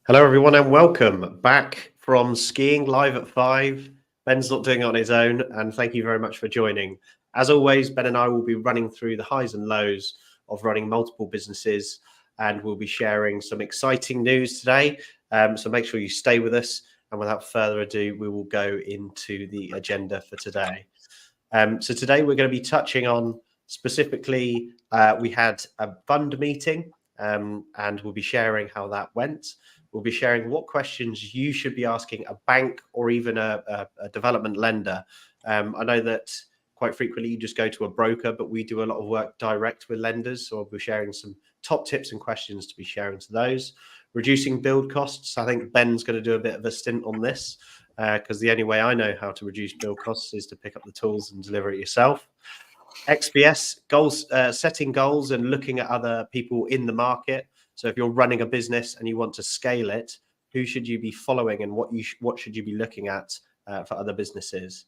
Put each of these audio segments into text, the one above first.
Hello, everyone, and welcome back from skiing live at 5. Ben's not doing it on his own, and thank you very much for joining. As always, Ben and I will be running through the highs and lows of running multiple businesses, and we'll be sharing some exciting news today. So make sure you stay with us. And without further ado, we will go into the agenda for today. So today we're going to be touching on specifically, we had a fund meeting, and we'll be sharing how that went. We'll be sharing what questions you should be asking a bank or even a development lender. I know that quite frequently you just go to a broker, but we do a lot of work direct with lenders. So we'll be sharing some top tips and questions to be sharing to those. Reducing build costs. I think Ben's going to do a bit of a stint on this because the only way I know how to reduce build costs is to pick up the tools and deliver it yourself. XPS, goals, setting goals and looking at other people in the market. So if you're running a business and you want to scale it, who should you be following and what should you be looking at for other businesses?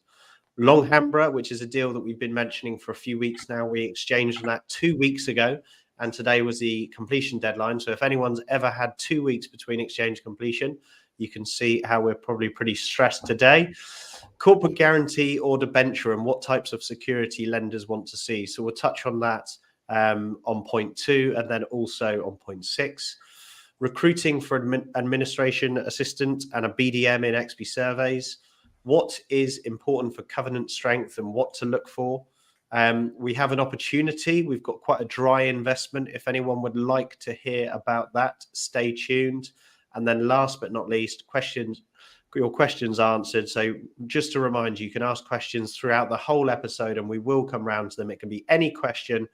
Long Hanborough, which is a deal that we've been mentioning for a few weeks now. We exchanged on that 2 weeks ago, and today was the completion deadline. So if anyone's ever had 2 weeks between exchange completion, you can see how we're probably pretty stressed today. Corporate guarantee or debenture and what types of security lenders want to see. So we'll touch on that on point 2 and then also on point 6. Recruiting for administration assistant and a BDM in XP surveys. What is important for covenant strength and what to look for. We have an opportunity. We've got quite a dry investment. If anyone would like to hear about that, stay tuned. And then last but not least, your questions answered. So just to remind you, you can ask questions throughout the whole episode and we will come round to them. It can be any question,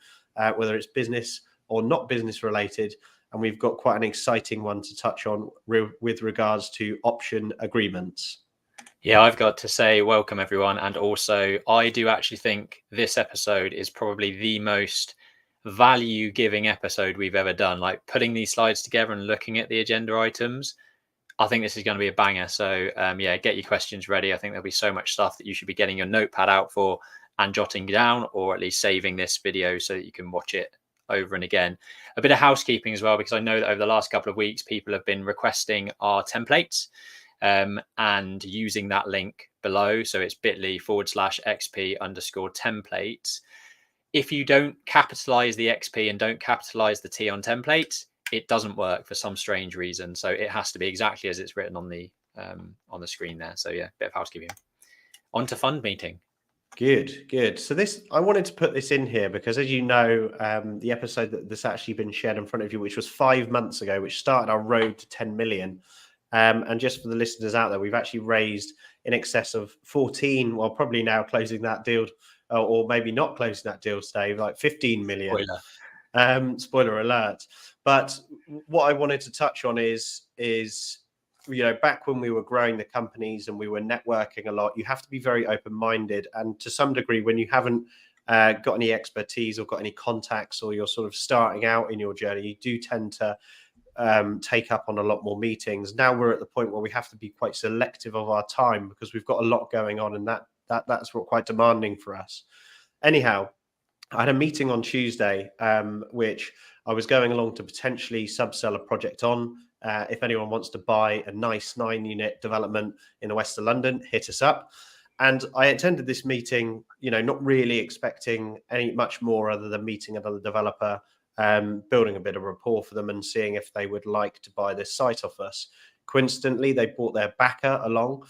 whether it's business or not business related. And we've got quite an exciting one to touch on with regards to option agreements. Yeah, I've got to say welcome, everyone. And also, I do actually think this episode is probably the most value-giving episode we've ever done. Like putting these slides together and looking at the agenda items, I think this is going to be a banger. So yeah, get your questions ready. I think there'll be so much stuff that you should be getting your notepad out for and jotting down, or at least saving this video so that you can watch it over and again. A bit of housekeeping as well, because I know that over the last couple of weeks, people have been requesting our templates and using that link below. So it's bit.ly/XP_templates. If you don't capitalize the XP and don't capitalize the T on templates, it doesn't work for some strange reason. So it has to be exactly as it's written on the screen there. So yeah, bit of housekeeping. On to fund meeting. Good. So I wanted to put this in here because, as you know, the episode that's actually been shared in front of you, which was 5 months ago, which started our road to 10 million. And just for the listeners out there, we've actually raised in excess of 14, well, probably now closing that deal, or maybe not closing that deal today, like 15 million. Spoiler alert. But what I wanted to touch on is back when we were growing the companies and we were networking a lot, you have to be very open-minded. And to some degree, when you haven't got any expertise or got any contacts, or you're sort of starting out in your journey, you do tend to take up on a lot more meetings. Now we're at the point where we have to be quite selective of our time because we've got a lot going on, and that's quite demanding for us. Anyhow, I had a meeting on Tuesday, which I was going along to potentially subsell a project on. If anyone wants to buy a nice 9-unit development in the west of London, hit us up. And I attended this meeting, not really expecting much more other than meeting another developer, building a bit of rapport for them and seeing if they would like to buy this site off us. Coincidentally, they brought their backer along,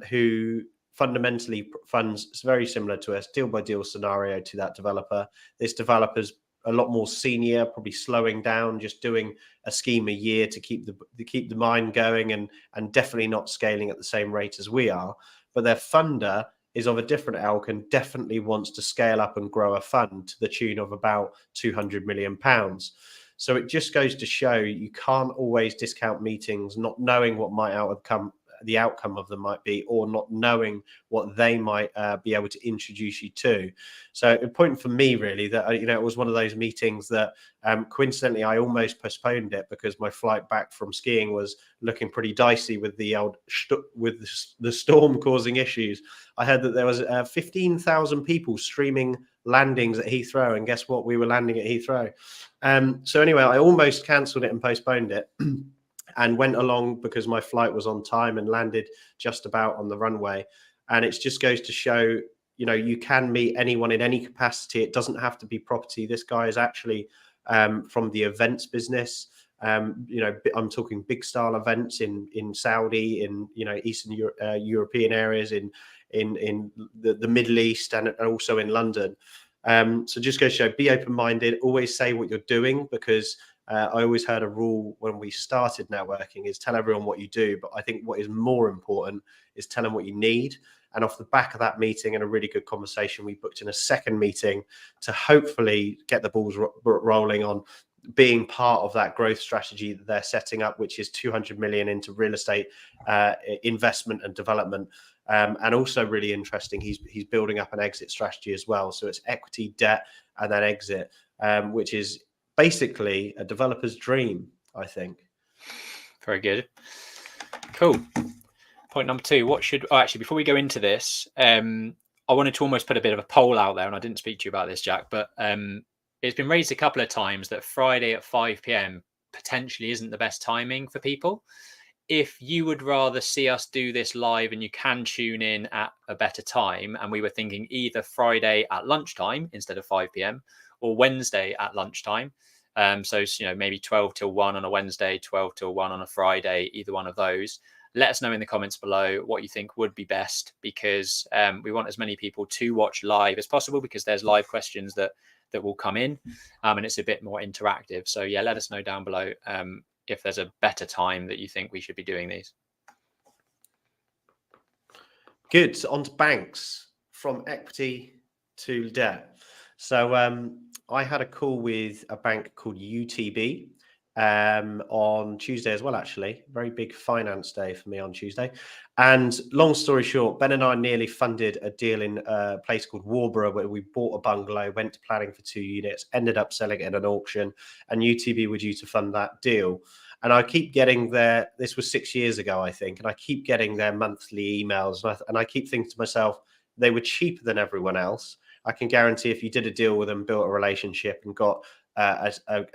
who fundamentally funds very similar to us, deal by deal scenario to that developer. This developer's a lot more senior, probably slowing down, just doing a scheme a year to keep the mine going, and definitely not scaling at the same rate as we are. But their funder is of a different ilk and definitely wants to scale up and grow a fund to the tune of about £200 million. So it just goes to show you can't always discount meetings, not knowing what the outcome of them might be, or not knowing what they might be able to introduce you to. So important for me, really, that it was one of those meetings that coincidentally I almost postponed it because my flight back from skiing was looking pretty dicey with the storm causing issues. I heard that there was 15,000 people streaming landings at Heathrow, and guess what? We were landing at Heathrow. So anyway, I almost cancelled it and postponed it. and went along because my flight was on time and landed just about on the runway. And it just goes to show, you know, you can meet anyone in any capacity. It doesn't have to be property. This guy is actually from the events business. You know, I'm talking big style events in Saudi, in, you know, Eastern European areas, in the Middle East, and also in London. So just go show, be open-minded, always say what you're doing, because I always heard a rule when we started networking is tell everyone what you do. But I think what is more important is tell them what you need. And off the back of that meeting and a really good conversation, we booked in a second meeting to hopefully get the balls rolling on being part of that growth strategy that they're setting up, which is 200 million into real estate investment and development. And also really interesting, he's building up an exit strategy as well. So it's equity, debt, and then exit, which is basically a developer's dream, I think. Very good. Cool. Point number 2, what should, actually, before we go into this, I wanted to almost put a bit of a poll out there, and I didn't speak to you about this, Jack, but it's been raised a couple of times that Friday at 5 p.m. potentially isn't the best timing for people. If you would rather see us do this live and you can tune in at a better time, and we were thinking either Friday at lunchtime instead of 5 p.m. or Wednesday at lunchtime. So, you know, maybe 12 till 1 on a Wednesday, 12 till 1 on a Friday, either one of those. Let us know in the comments below what you think would be best, because we want as many people to watch live as possible, because there's live questions that will come in, and it's a bit more interactive. So yeah, let us know down below if there's a better time that you think we should be doing these. Good. So on to banks, from equity to debt. So I had a call with a bank called UTB on Tuesday as well, actually. Very big finance day for me on Tuesday. And long story short, Ben and I nearly funded a deal in a place called Warburg, where we bought a bungalow, went to planning for 2 units, ended up selling it at an auction, and UTB were due to fund that deal. And I keep getting this was 6 years ago, I think, and I keep getting their monthly emails, and I keep thinking to myself, they were cheaper than everyone else. I can guarantee if you did a deal with them, built a relationship, and got a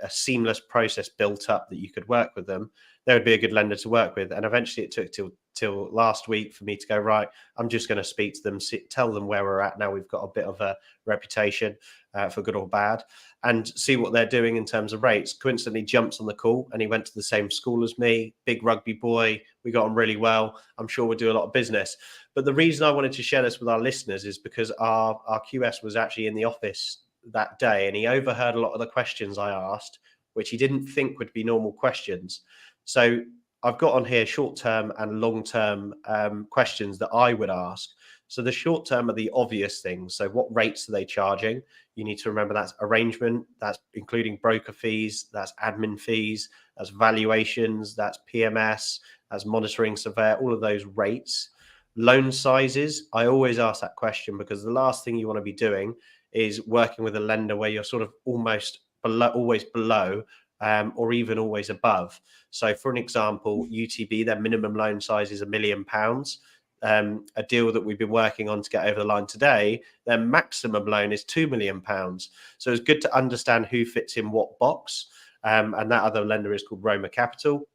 seamless process built up that you could work with them, they would be a good lender to work with. And eventually it took till last week for me to go, right, I'm just going to speak to them, tell them where we're at now. We've got a bit of a reputation for good or bad, and see what they're doing in terms of rates. Coincidentally jumps on the call, and he went to the same school as me, big rugby boy. We got on really well. I'm sure we'll do a lot of business. But the reason I wanted to share this with our listeners is because our QS was actually in the office that day, and he overheard a lot of the questions I asked, which he didn't think would be normal questions. So I've got on here short-term and long-term questions that I would ask. So the short-term are the obvious things. So what rates are they charging? You need to remember that's arrangement, that's including broker fees, that's admin fees, that's valuations, that's PMS, that's monitoring surveyor, all of those rates. Loan sizes, I always ask that question, because the last thing you want to be doing is working with a lender where you're sort of almost below, always below, or even always above. So for an example, UTB, their minimum loan size is £1 million. A deal that we've been working on to get over the line today, their maximum loan is £2 million. So it's good to understand who fits in what box. And that other lender is called Roma Capital.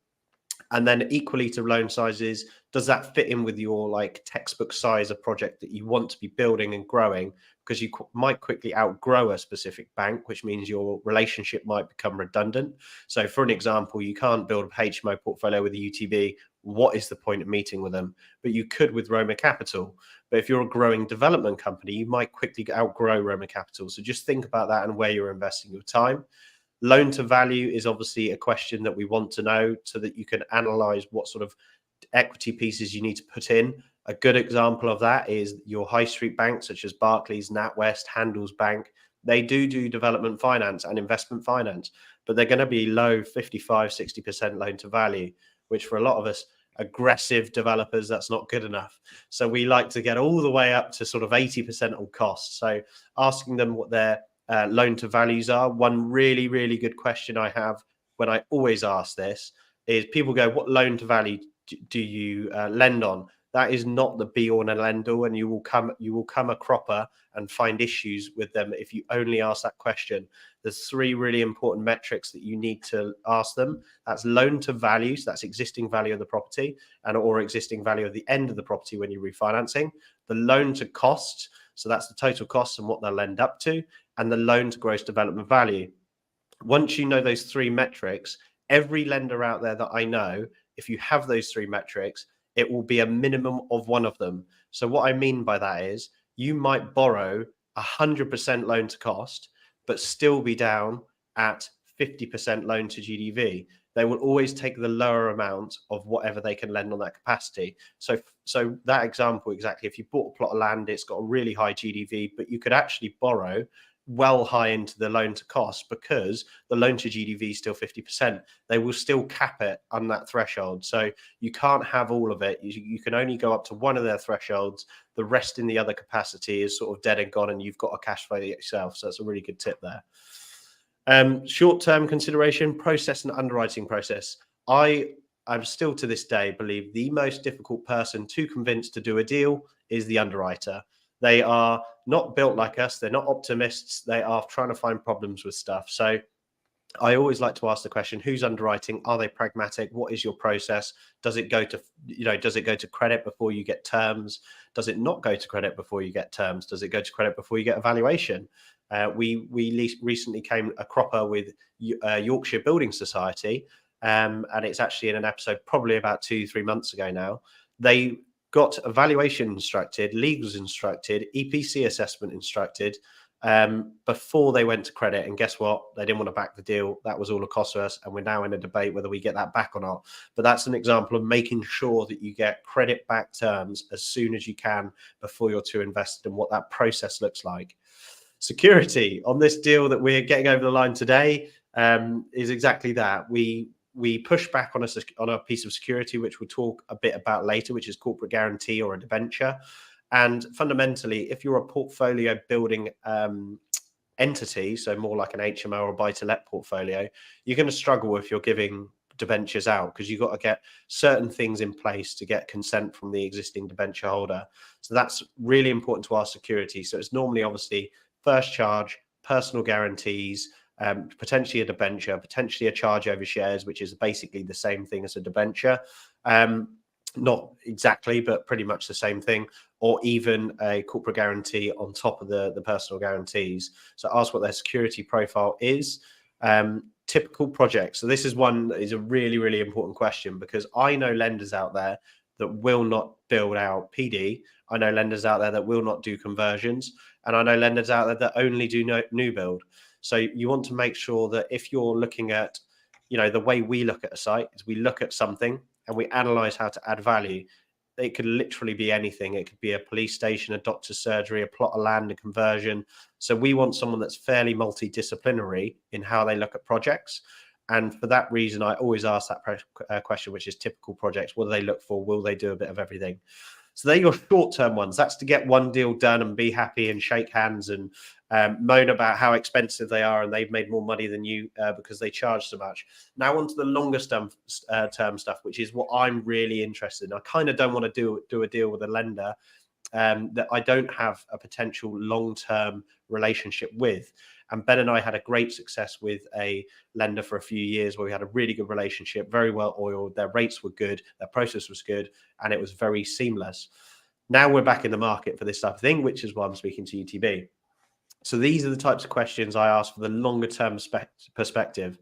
And then equally to loan sizes, does that fit in with your like textbook size of project that you want to be building and growing? Because you might quickly outgrow a specific bank, which means your relationship might become redundant. So for an example, you can't build a HMO portfolio with a UTB. What is the point of meeting with them? But you could with Roma Capital. But if you're a growing development company, you might quickly outgrow Roma Capital. So just think about that and where you're investing your time. Loan to value is obviously a question that we want to know, so that you can analyze what sort of equity pieces you need to put in. A good example of that is your high street banks such as Barclays, NatWest, Handelsbank. They do development finance and investment finance, but they're going to be low 55, 60% loan to value, which for a lot of us aggressive developers, that's not good enough. So we like to get all the way up to sort of 80% on cost. So asking them what their loan to values are. One really, really good question I have when I always ask this is, people go, what loan to value do you lend on? That is not the be all and end all, and you will come a cropper and find issues with them if you only ask that question. there's three really important metrics that you need to ask them. That's loan to value, so that's existing value of the property, and or existing value of the end of the property when you're refinancing. The loan to cost, so that's the total costs and what they'll lend up to, and the loan to gross development value. Once you know those three metrics, every lender out there that I know, if you have those three metrics, it will be a minimum of one of them. So what I mean by that is you might borrow 100% loan to cost, but still be down at 50% loan to GDV. They will always take the lower amount of whatever they can lend on that capacity. So that example, exactly, if you bought a plot of land, it's got a really high GDV, but you could actually borrow well high into the loan to cost because the loan to GDV is still 50%. They will still cap it on that threshold. So you can't have all of it. You can only go up to one of their thresholds. The rest in the other capacity is sort of dead and gone, and you've got a cash flow yourself. So that's a really good tip there. Short-term consideration, process and underwriting process. I'm still to this day believe the most difficult person to convince to do a deal is the underwriter. They are not built like us. They're not optimists. They are trying to find problems with stuff. So I always like to ask the question, who's underwriting? Are they pragmatic? What is your process? Does it go to, does it go to credit before you get terms? Does it not go to credit before you get terms? Does it go to credit before you get a valuation? We recently came a cropper with Yorkshire Building Society, and it's actually in an episode probably about 2-3 months ago now. They got a valuation instructed, legals instructed, EPC assessment instructed before they went to credit. And guess what? They didn't want to back the deal. That was all a cost to us. And we're now in a debate whether we get that back or not. But that's an example of making sure that you get credit back terms as soon as you can before you're too invested, and what that process looks like. Security on this deal that we're getting over the line today is exactly that. We push back on a piece of security, which we'll talk a bit about later, which is corporate guarantee or a debenture. And fundamentally, if you're a portfolio building entity, so more like an HMO or buy-to-let portfolio, you're going to struggle if you're giving debentures out, because you've got to get certain things in place to get consent from the existing debenture holder. So that's really important to our security. So it's normally obviously first charge, personal guarantees, potentially a debenture, potentially a charge over shares, which is basically the same thing as a debenture. Not exactly, but pretty much the same thing, or even a corporate guarantee on top of the personal guarantees. So ask what their security profile is. Typical projects. So this is one that is a really, really important question, because I know lenders out there that will not build out PD. I know lenders out there that will not do conversions. And I know lenders out there that only do new build. So you want to make sure that if you're looking at, the way we look at a site is we look at something and we analyze how to add value. It could literally be anything. It could be a police station, a doctor's surgery, a plot of land, a conversion. So we want someone that's fairly multidisciplinary in how they look at projects. And for that reason, I always ask that question, which is typical projects. What do they look for? Will they do a bit of everything? So they're your short-term ones. That's to get one deal done and be happy and shake hands and moan about how expensive they are and they've made more money than you because they charge so much. Now on to the longer term stuff, which is what I'm really interested in. I kind of don't want to do a deal with a lender that I don't have a potential long-term relationship with. And Ben and I had a great success with a lender for a few years where we had a really good relationship, very well oiled. Their rates were good, their process was good, and it was very seamless. Now we're back in the market for this type of thing, which is why I'm speaking to UTB. So these are the types of questions I ask for the longer term perspective.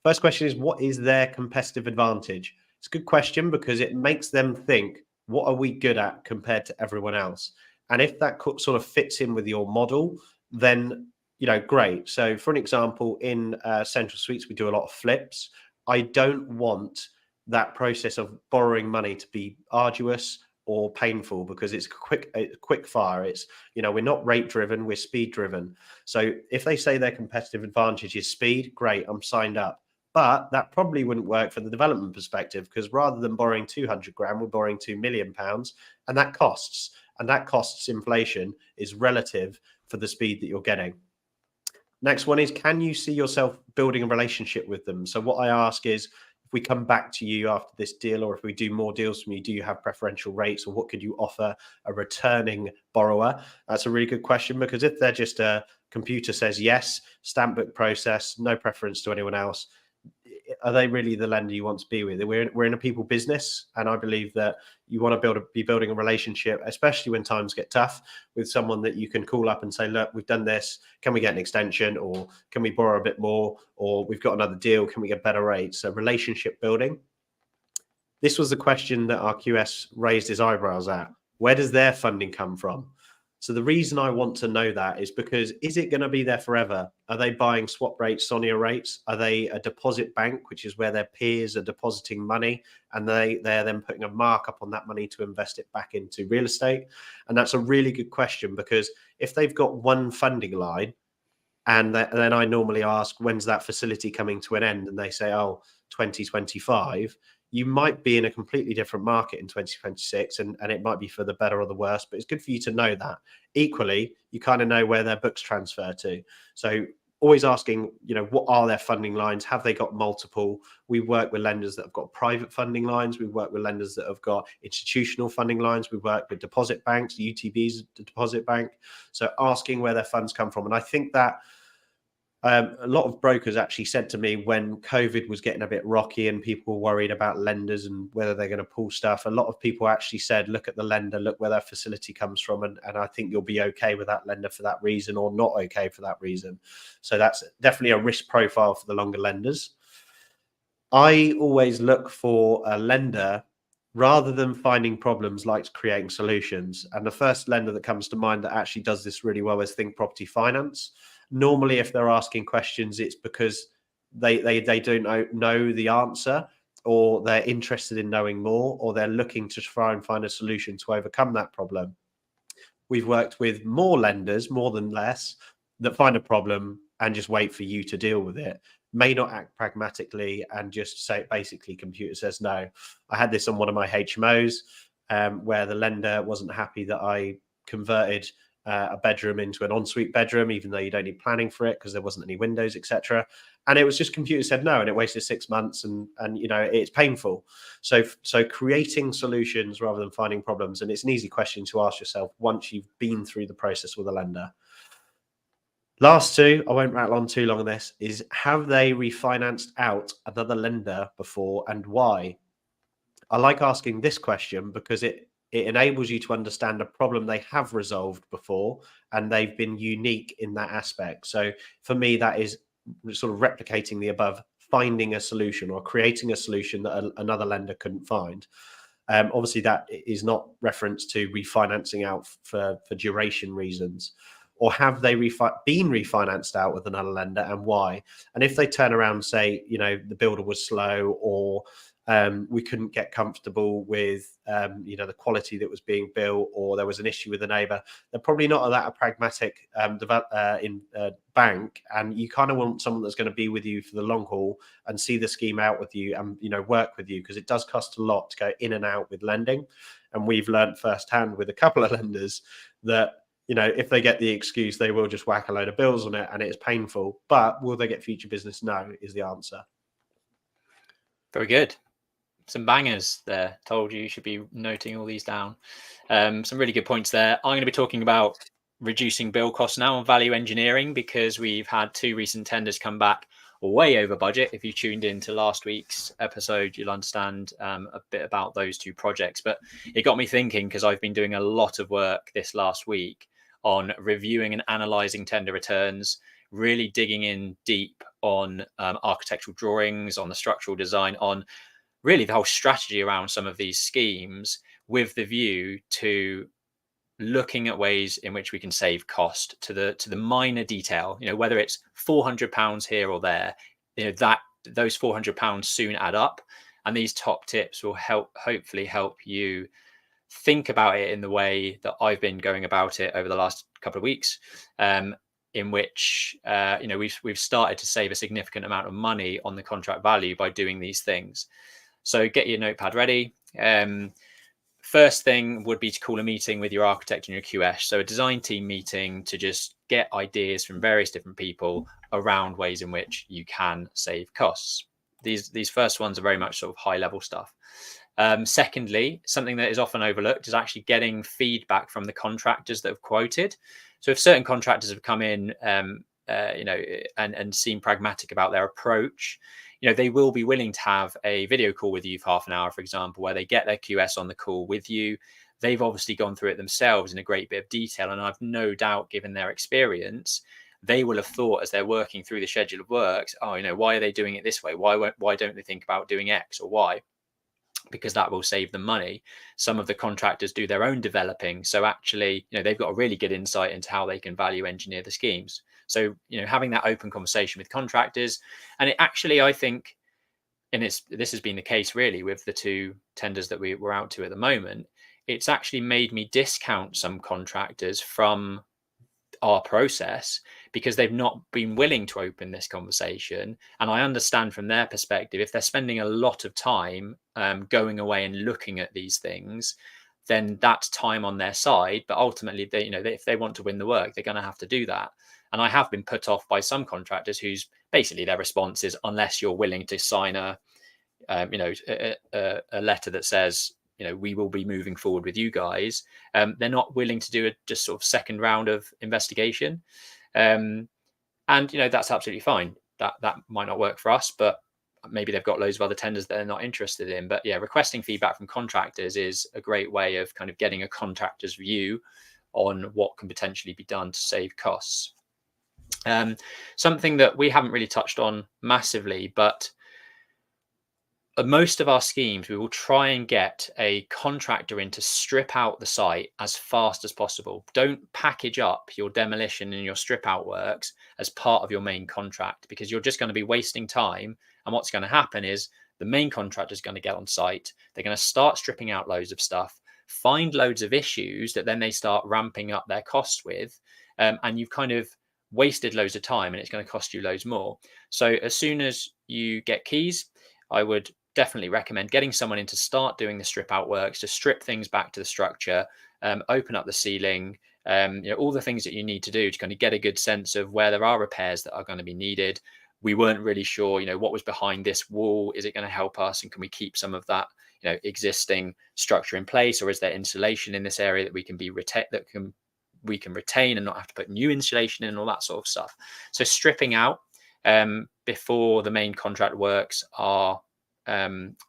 First question is, what is their competitive advantage? It's a good question because it makes them think, what are we good at compared to everyone else? And if that sort of fits in with your model, then great. So for an example, in Central Suites, we do a lot of flips. I don't want that process of borrowing money to be arduous or painful because it's quick fire. It's, we're not rate driven, we're speed driven. So if they say their competitive advantage is speed, great, I'm signed up. But that probably wouldn't work for the development perspective, because rather than borrowing 200 grand, we're borrowing £2 million, and that costs inflation is relative for the speed that you're getting. Next one is, can you see yourself building a relationship with them? So what I ask is, if we come back to you after this deal, or if we do more deals from you, do you have preferential rates, or what could you offer a returning borrower? That's a really good question, because if they're just a computer says yes, stamp book process, no preference to anyone else. Are they really the lender you want to be with? We're in a people business, and I believe that you want to be building a relationship, especially when times get tough, with someone that you can call up and say, look, we've done this, can we get an extension, or can we borrow a bit more, or we've got another deal, can we get better rates? So relationship building. This was the question that our QS raised his eyebrows at. Where does their funding come from? So the reason I want to know that is because, is it going to be there forever? Are they buying swap rates, SONIA rates? Are they a deposit bank, which is where their peers are depositing money, and they're then putting a markup on that money to invest it back into real estate? And that's a really good question, because if they've got one funding line, and then I normally ask, when's that facility coming to an end? And they say, oh, 2025. You might be in a completely different market in 2026, and it might be for the better or the worse, but it's good for you to know that. Equally, you kind of know where their books transfer to. So always asking, what are their funding lines? Have they got multiple? We work with lenders that have got private funding lines. We work with lenders that have got institutional funding lines. We work with deposit banks. UTB's a deposit bank. So asking where their funds come from. And I think that a lot of brokers actually said to me, when COVID was getting a bit rocky and people were worried about lenders and whether they're going to pull stuff, a lot of people actually said, look at the lender, look where that facility comes from. And I think you'll be okay with that lender for that reason, or not okay for that reason. So that's definitely a risk profile for the longer lenders. I always look for a lender, rather than finding problems, likes creating solutions. And the first lender that comes to mind that actually does this really well is Think Property Finance. Normally, if they're asking questions, it's because they don't know the answer, or they're interested in knowing more, or they're looking to try and find a solution to overcome that problem. We've worked with more lenders, more than less, that find a problem and just wait for you to deal with it. May not act pragmatically and just say, basically, computer says no. I had this on one of my HMOs, where the lender wasn't happy that I converted a bedroom into an ensuite bedroom, even though you don't need planning for it because there wasn't any windows, etc. And it was just computer said no, and it wasted 6 months, and it's painful. So creating solutions rather than finding problems, and it's an easy question to ask yourself once you've been through the process with a lender. Last two, I won't rattle on too long on this, is have they refinanced out another lender before, and why? I like asking this question because it enables you to understand a problem they have resolved before, and they've been unique in that aspect. So for me, that is sort of replicating the above, finding a solution or creating a solution that another lender couldn't find. Obviously, that is not reference to refinancing out for duration reasons. Or have they been refinanced out with another lender, and why? And if they turn around and say, the builder was slow, or we couldn't get comfortable with the quality that was being built, or there was an issue with the neighbour, they're probably not that a pragmatic bank, and you kind of want someone that's going to be with you for the long haul and see the scheme out with you, and work with you, because it does cost a lot to go in and out with lending. And we've learned firsthand with a couple of lenders that if they get the excuse, they will just whack a load of bills on it, and it's painful. But will they get future business? No, is the answer. Very good. Some bangers there. Told you should be noting all these down. Some really good points there. I'm going to be talking about reducing build costs now and value engineering, because we've had 2 recent tenders come back way over budget. If you tuned into last week's episode, you'll understand a bit about those 2 projects. But it got me thinking, because I've been doing a lot of work this last week on reviewing and analysing tender returns, really digging in deep on architectural drawings, on the structural design, on really the whole strategy around some of these schemes, with the view to looking at ways in which we can save cost to the minor detail. Whether it's £400 here or there, that those £400 soon add up, and these top tips will hopefully help you think about it in the way that I've been going about it over the last couple of weeks, in which we've started to save a significant amount of money on the contract value by doing these things. So get your notepad ready. First thing would be to call a meeting with your architect and your QS. So a design team meeting to just get ideas from various different people around ways in which you can save costs. these first ones are very much sort of high level stuff. Secondly, something that is often overlooked is actually getting feedback from the contractors that have quoted. So if certain contractors have come in, and seem pragmatic about their approach, they will be willing to have a video call with you for half an hour, for example, where they get their QS on the call with you. They've obviously gone through it themselves in a great bit of detail. And I've no doubt, given their experience, they will have thought as they're working through the schedule of works, why are they doing it this way? Why don't they think about doing X or Y? Because that will save them money. Some of the contractors do their own developing. So actually, they've got a really good insight into how they can value engineer the schemes. So, having that open conversation with contractors, and it actually, I think, and this has been the case really with the two tenders that we're out to at the moment, it's actually made me discount some contractors from our process because they've not been willing to open this conversation. And I understand from their perspective, if they're spending a lot of time going away and looking at these things, then that's time on their side. But ultimately, if they want to win the work, they're going to have to do that. And I have been put off by some contractors whose basically their response is, unless you're willing to sign a letter that says, we will be moving forward with you guys, they're not willing to do a just sort of second round of investigation. And that's absolutely fine. That might not work for us, but maybe they've got loads of other tenders that they're not interested in. But yeah, requesting feedback from contractors is a great way of kind of getting a contractor's view on what can potentially be done to save costs. Something that we haven't really touched on massively, but most of our schemes, we will try and get a contractor in to strip out the site as fast as possible. Don't package up your demolition and your strip out works as part of your main contract, because you're just going to be wasting time. And what's going to happen is the main contractor is going to get on site. They're going to start stripping out loads of stuff, find loads of issues that then they start ramping up their costs with. And you've kind of wasted loads of time and it's going to cost you loads more. So as soon as you get keys, I would definitely recommend getting someone in to start doing the strip out works, to strip things back to the structure, open up the ceiling, all the things that you need to do to kind of get a good sense of where there are repairs that are going to be needed. We weren't really sure, what was behind this wall. Is it going to help us? And can we keep some of that, existing structure in place? Or is there insulation in this area that we can retain and not have to put new insulation in and all that sort of stuff? So stripping out before the main contract works are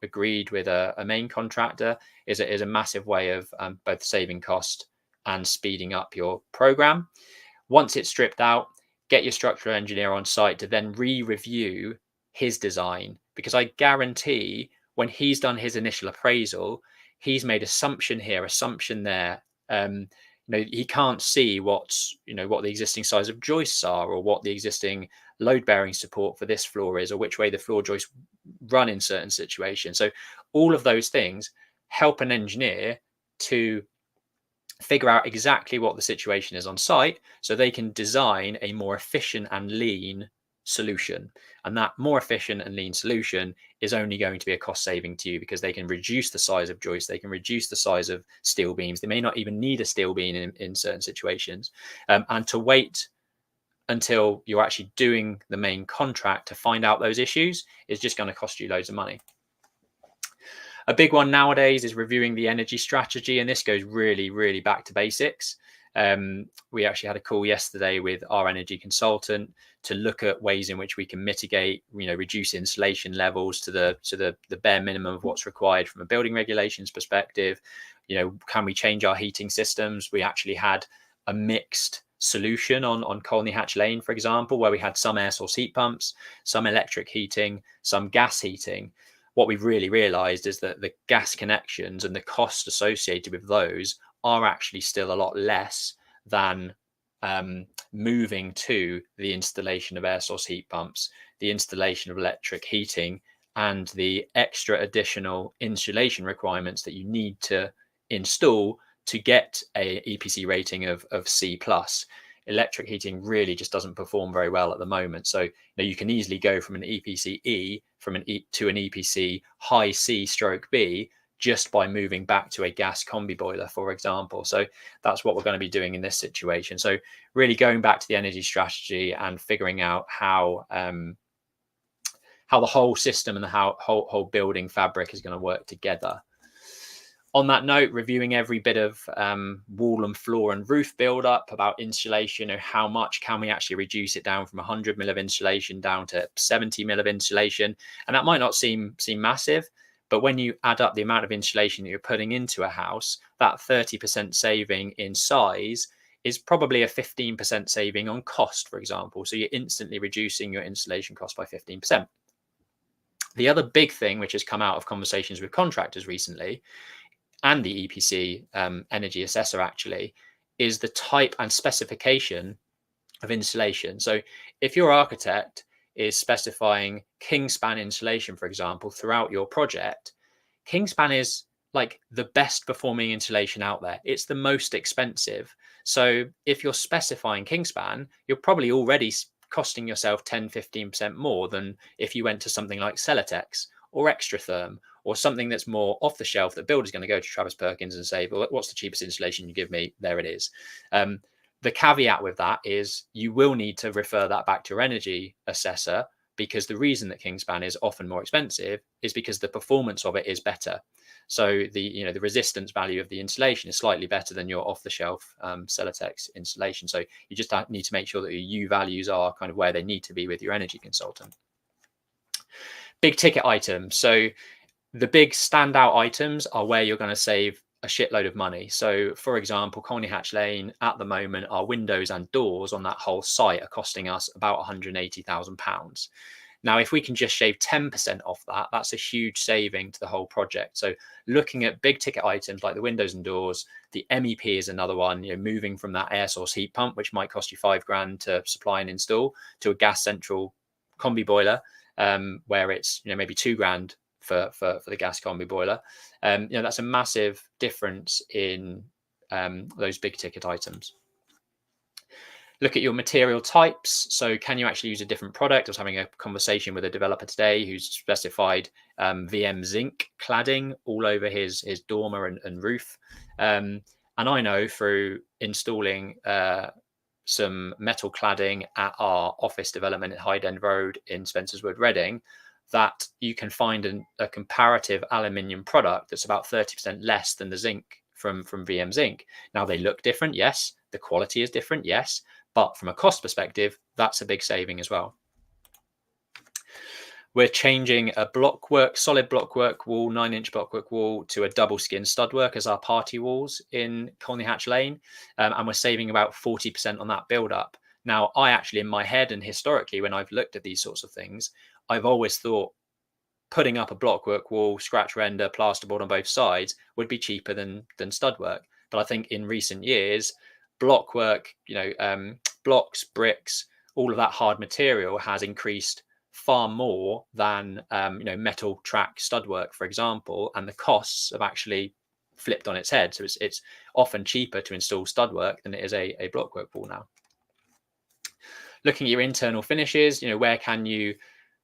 agreed with a main contractor is a massive way of both saving cost and speeding up your program. Once it's stripped out, get your structural engineer on site to then re-review his design, because I guarantee when he's done his initial appraisal, he's made assumption here, assumption there. He can't see what the existing size of joists are, or what the existing load bearing support for this floor is, or which way the floor joists run in certain situations. So all of those things help an engineer to figure out exactly what the situation is on site, so they can design a more efficient and lean solution. And that more efficient and lean solution is only going to be a cost saving to you, because they can reduce the size of joists, they can reduce the size of steel beams, they may not even need a steel beam in certain situations. And to wait until you're actually doing the main contract to find out those issues is just going to cost you loads of money. A big one nowadays is reviewing the energy strategy, and this goes really, really back to basics. We actually had a call yesterday with our energy consultant to look at ways in which we can mitigate, reduce insulation levels to the bare minimum of what's required from a building regulations perspective. Can we change our heating systems? We actually had a mixed solution on Colney Hatch Lane, for example, where we had some air source heat pumps, some electric heating, some gas heating. What we've really realized is that the gas connections and the cost associated with those are actually still a lot less than moving to the installation of air source heat pumps, the installation of electric heating, and the extra additional insulation requirements that you need to install to get a EPC rating of C+. Electric heating really just doesn't perform very well at the moment. So you can easily go from an EPC E to an EPC high C/B just by moving back to a gas combi boiler, for example. So that's what we're going to be doing in this situation. So really going back to the energy strategy and figuring out how how the whole system and the whole building fabric is going to work together. On that note, reviewing every bit of wall and floor and roof build up about insulation, or how much can we actually reduce it down from 100 mil of insulation down to 70 mil of insulation. And that might not seem massive, but when you add up the amount of insulation that you're putting into a house, that 30% saving in size is probably a 15% saving on cost, for example. So you're instantly reducing your insulation cost by 15%. The other big thing which has come out of conversations with contractors recently, and the EPC energy assessor actually, is the type and specification of insulation. So if your architect is specifying Kingspan insulation, for example, throughout your project, Kingspan is like the best performing insulation out there. It's the most expensive. So if you're specifying Kingspan, you're probably already costing yourself 10-15% more than if you went to something like Celotex or Extratherm, or something that's more off the shelf. The builder's going to go to Travis Perkins and say, well, what's the cheapest insulation you give me? There it is. The caveat with that is you will need to refer that back to your energy assessor, because the reason that Kingspan is often more expensive is because the performance of it is better. So the resistance value of the insulation is slightly better than your off-the-shelf Celotex insulation. So you just need to make sure that your U values are kind of where they need to be with your energy consultant. Big ticket items. So the big standout items are where you're going to save a shitload of money. So, for example, Colney Hatch Lane at the moment, our windows and doors on that whole site are costing us about £180,000. Now, if we can just shave 10% off that, that's a huge saving to the whole project. So looking at big ticket items like the windows and doors, the MEP is another one, moving from that air source heat pump, which might cost you £5,000 to supply and install, to a gas central combi boiler, where it's maybe £2,000 for the gas combi boiler. That's a massive difference in those big ticket items. Look at your material types. So can you actually use a different product? I was having a conversation with a developer today who's specified VM zinc cladding all over his dormer and roof. And I know through installing some metal cladding at our office development at Hyde End Road in Spencer's Wood, Reading, that you can find a comparative aluminium product that's about 30% less than the zinc from VM zinc. Now, they look different, yes. The quality is different, yes. But from a cost perspective, that's a big saving as well. We're changing a solid blockwork wall, 9-inch blockwork wall, to a double skin studwork as our party walls in Colney Hatch Lane. And we're saving about 40% on that build up. Now, I actually, in my head and historically, when I've looked at these sorts of things, I've always thought putting up a blockwork wall, scratch render, plasterboard on both sides would be cheaper than studwork. But I think in recent years, blockwork, blocks, bricks, all of that hard material has increased far more than metal track studwork, for example, and the costs have actually flipped on its head. So it's often cheaper to install studwork than it is a blockwork wall now. Looking at your internal finishes, where can you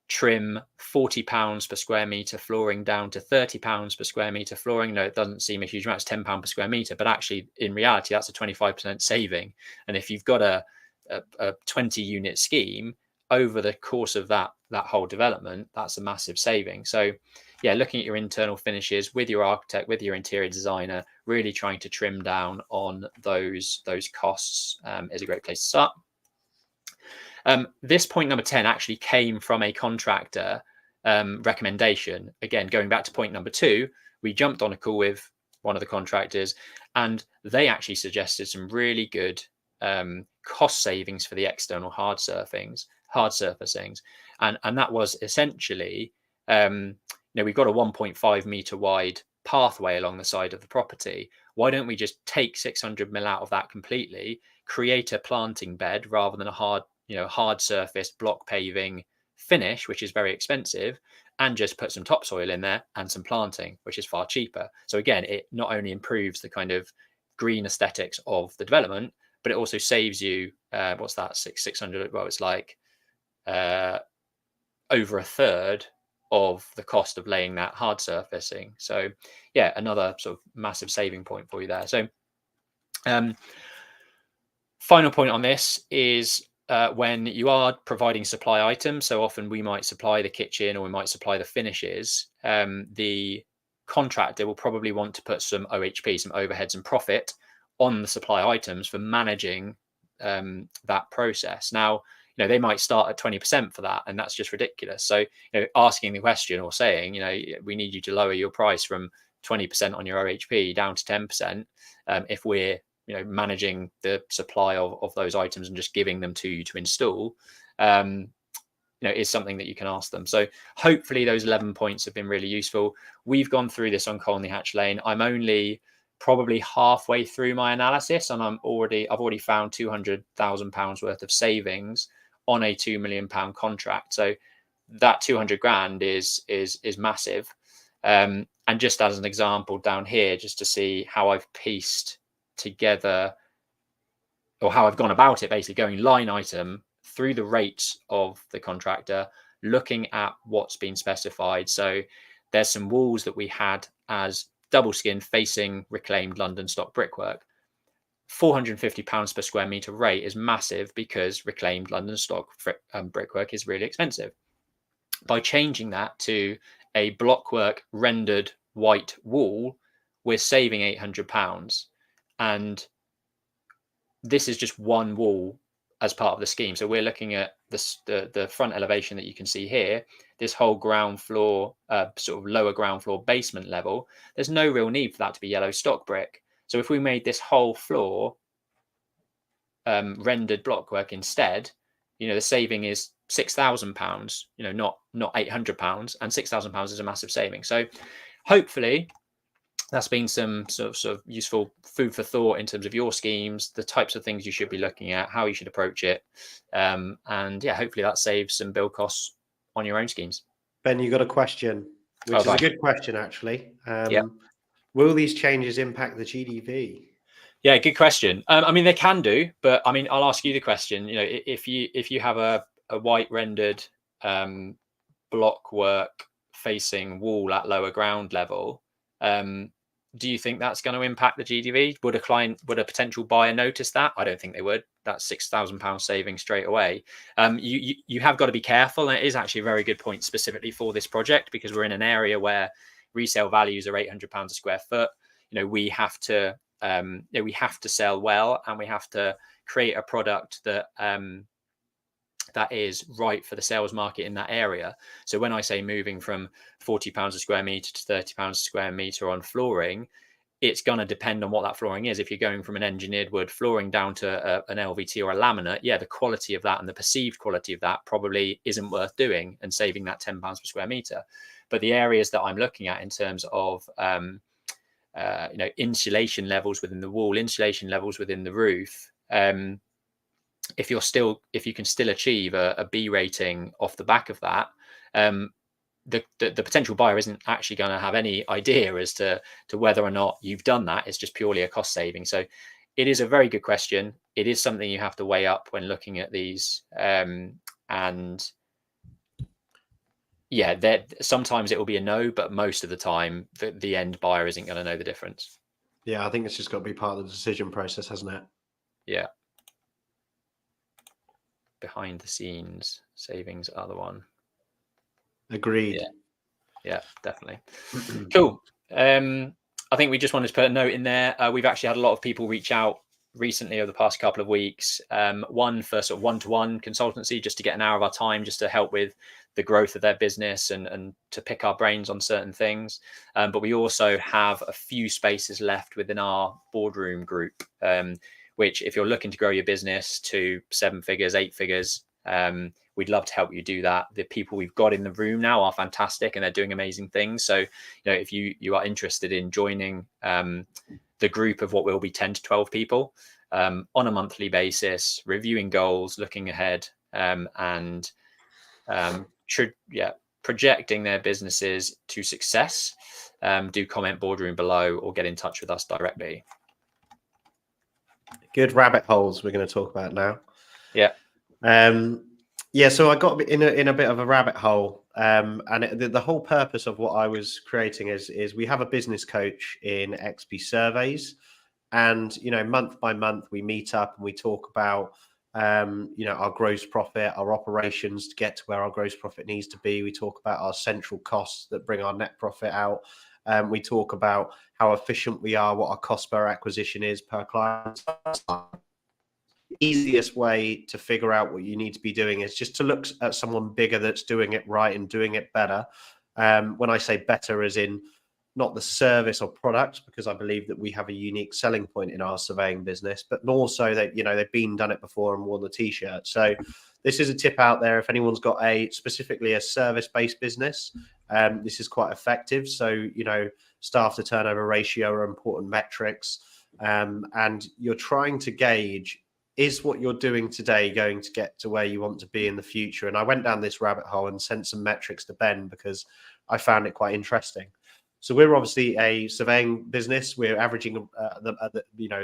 trim £40 per square meter flooring down to £30 per square meter flooring? It doesn't seem a huge amount. It's £10 per square meter, but actually in reality, that's a 25% saving. And if you've got a 20 unit scheme over the course of that whole development, that's a massive saving. So yeah, looking at your internal finishes with your architect, with your interior designer, really trying to trim down on those costs is a great place to start. This point number 10 actually came from a contractor recommendation. Again, going back to point number 2, we jumped on a call with one of the contractors, and they actually suggested some really good cost savings for the external hard surfacings. And that was essentially, we've got a 1.5 meter wide pathway along the side of the property. Why don't we just take 600 mil out of that completely, create a planting bed rather than a hard surface block paving finish, which is very expensive, and just put some topsoil in there and some planting, which is far cheaper. So again, it not only improves the kind of green aesthetics of the development, but it also saves you, what's that, 600, well, it's like over a third of the cost of laying that hard surfacing. So yeah, another sort of massive saving point for you there. So final point on this is when you are providing supply items, so often we might supply the kitchen or we might supply the finishes, the contractor will probably want to put some OHP, some overheads and profit on the supply items for managing that process. Now, they might start at 20% for that, and that's just ridiculous. So, asking the question or saying, we need you to lower your price from 20% on your OHP down to 10%, if we're managing the supply of those items and just giving them to you to install, is something that you can ask them. So hopefully those 11 points have been really useful. We've gone through this on Colney Hatch Lane. I'm only probably halfway through my analysis, and I've already found £200,000 worth of savings on a £2 million contract. So that 200 grand is massive. And just as an example down here, just to see how I've pieced together, or how I've gone about it, basically going line item through the rates of the contractor, looking at what's been specified. So there's some walls that we had as double skin facing reclaimed London stock brickwork. £450 per square metre rate is massive because reclaimed London stock brickwork is really expensive. By changing that to a blockwork rendered white wall, we're saving £800. And this is just one wall as part of the scheme. So we're looking at the front elevation that you can see here, this whole ground floor, sort of lower ground floor basement level. There's no real need for that to be yellow stock brick. So if we made this whole floor rendered blockwork instead, the saving is £6,000, not £800, and £6,000 is a massive saving. So hopefully that's been some sort of useful food for thought in terms of your schemes, the types of things you should be looking at, how you should approach it. And yeah, hopefully that saves some build costs on your own schemes. Ben, you got a question, which is a good question, actually. Yeah. Will these changes impact the GDV? Yeah, good question. I mean, they can do, but I mean, I'll ask you the question. If you have a white rendered blockwork facing wall at lower ground level, do you think that's going to impact the GDV? Would a potential buyer notice that? I don't think they would. That's £6,000 saving straight away. You have got to be careful, and it is actually a very good point specifically for this project, because we're in an area where resale values are £800 a square foot. We have to sell well, and we have to create a product that that is right for the sales market in that area. So when I say moving from £40 a square metre to £30 a square metre on flooring, it's going to depend on what that flooring is. If you're going from an engineered wood flooring down to an LVT or a laminate, yeah, the quality of that and the perceived quality of that probably isn't worth doing and saving that £10 per square metre. But the areas that I'm looking at in terms of insulation levels within the wall, insulation levels within the roof, if you can still achieve a B rating off the back of that, the potential buyer isn't actually going to have any idea as to whether or not you've done that. It's just purely a cost saving. So it is a very good question. It is something you have to weigh up when looking at these. And yeah, sometimes it will be a no, but most of the time the end buyer isn't going to know the difference. Yeah, I think it's just got to be part of the decision process, hasn't it? Yeah. Behind the scenes savings are the one. Agreed. Yeah, definitely. Cool. I think we just wanted to put a note in there. We've actually had a lot of people reach out recently over the past couple of weeks. One for sort of one-to-one consultancy, just to get an hour of our time, just to help with the growth of their business and to pick our brains on certain things. But we also have a few spaces left within our boardroom group, which if you're looking to grow your business to 7 figures, 8 figures, we'd love to help you do that. The people we've got in the room now are fantastic and they're doing amazing things. So, if you are interested in joining the group of what will be 10 to 12 people on a monthly basis, reviewing goals, looking ahead, and projecting their businesses to success, do comment boardroom below or get in touch with us directly. Good rabbit holes we're going to talk about now. Yeah. So I got in a bit of a rabbit hole, and the whole purpose of what I was creating is we have a business coach in XP Surveys, and month by month we meet up and we talk about our gross profit, our operations to get to where our gross profit needs to be. We talk about our central costs that bring our net profit out. We talk about how efficient we are, what our cost per acquisition is per client. The easiest way to figure out what you need to be doing is just to look at someone bigger that's doing it right and doing it better. When I say better, as in not the service or product, because I believe that we have a unique selling point in our surveying business, but more so that, they've done it before and worn the t-shirt. So this is a tip out there. If anyone's got specifically a service-based business, this is quite effective. So, staff to turnover ratio are important metrics. And you're trying to gauge, is what you're doing today going to get to where you want to be in the future? And I went down this rabbit hole and sent some metrics to Ben because I found it quite interesting. So we're obviously a surveying business. We're averaging,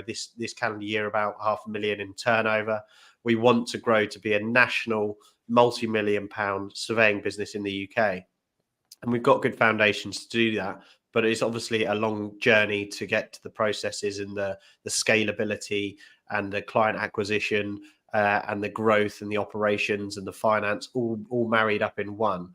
this calendar year about £500,000 in turnover. We want to grow to be a national multi-million-pound surveying business in the UK, and we've got good foundations to do that. But it's obviously a long journey to get to the processes and the scalability and the client acquisition and the growth and the operations and the finance all married up in one.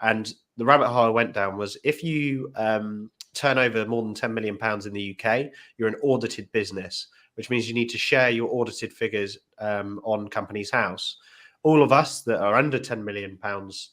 And the rabbit hole I went down was, if you turn over more than £10 million in the UK, you're an audited business, which means you need to share your audited figures on Companies House. All of us that are under £10 million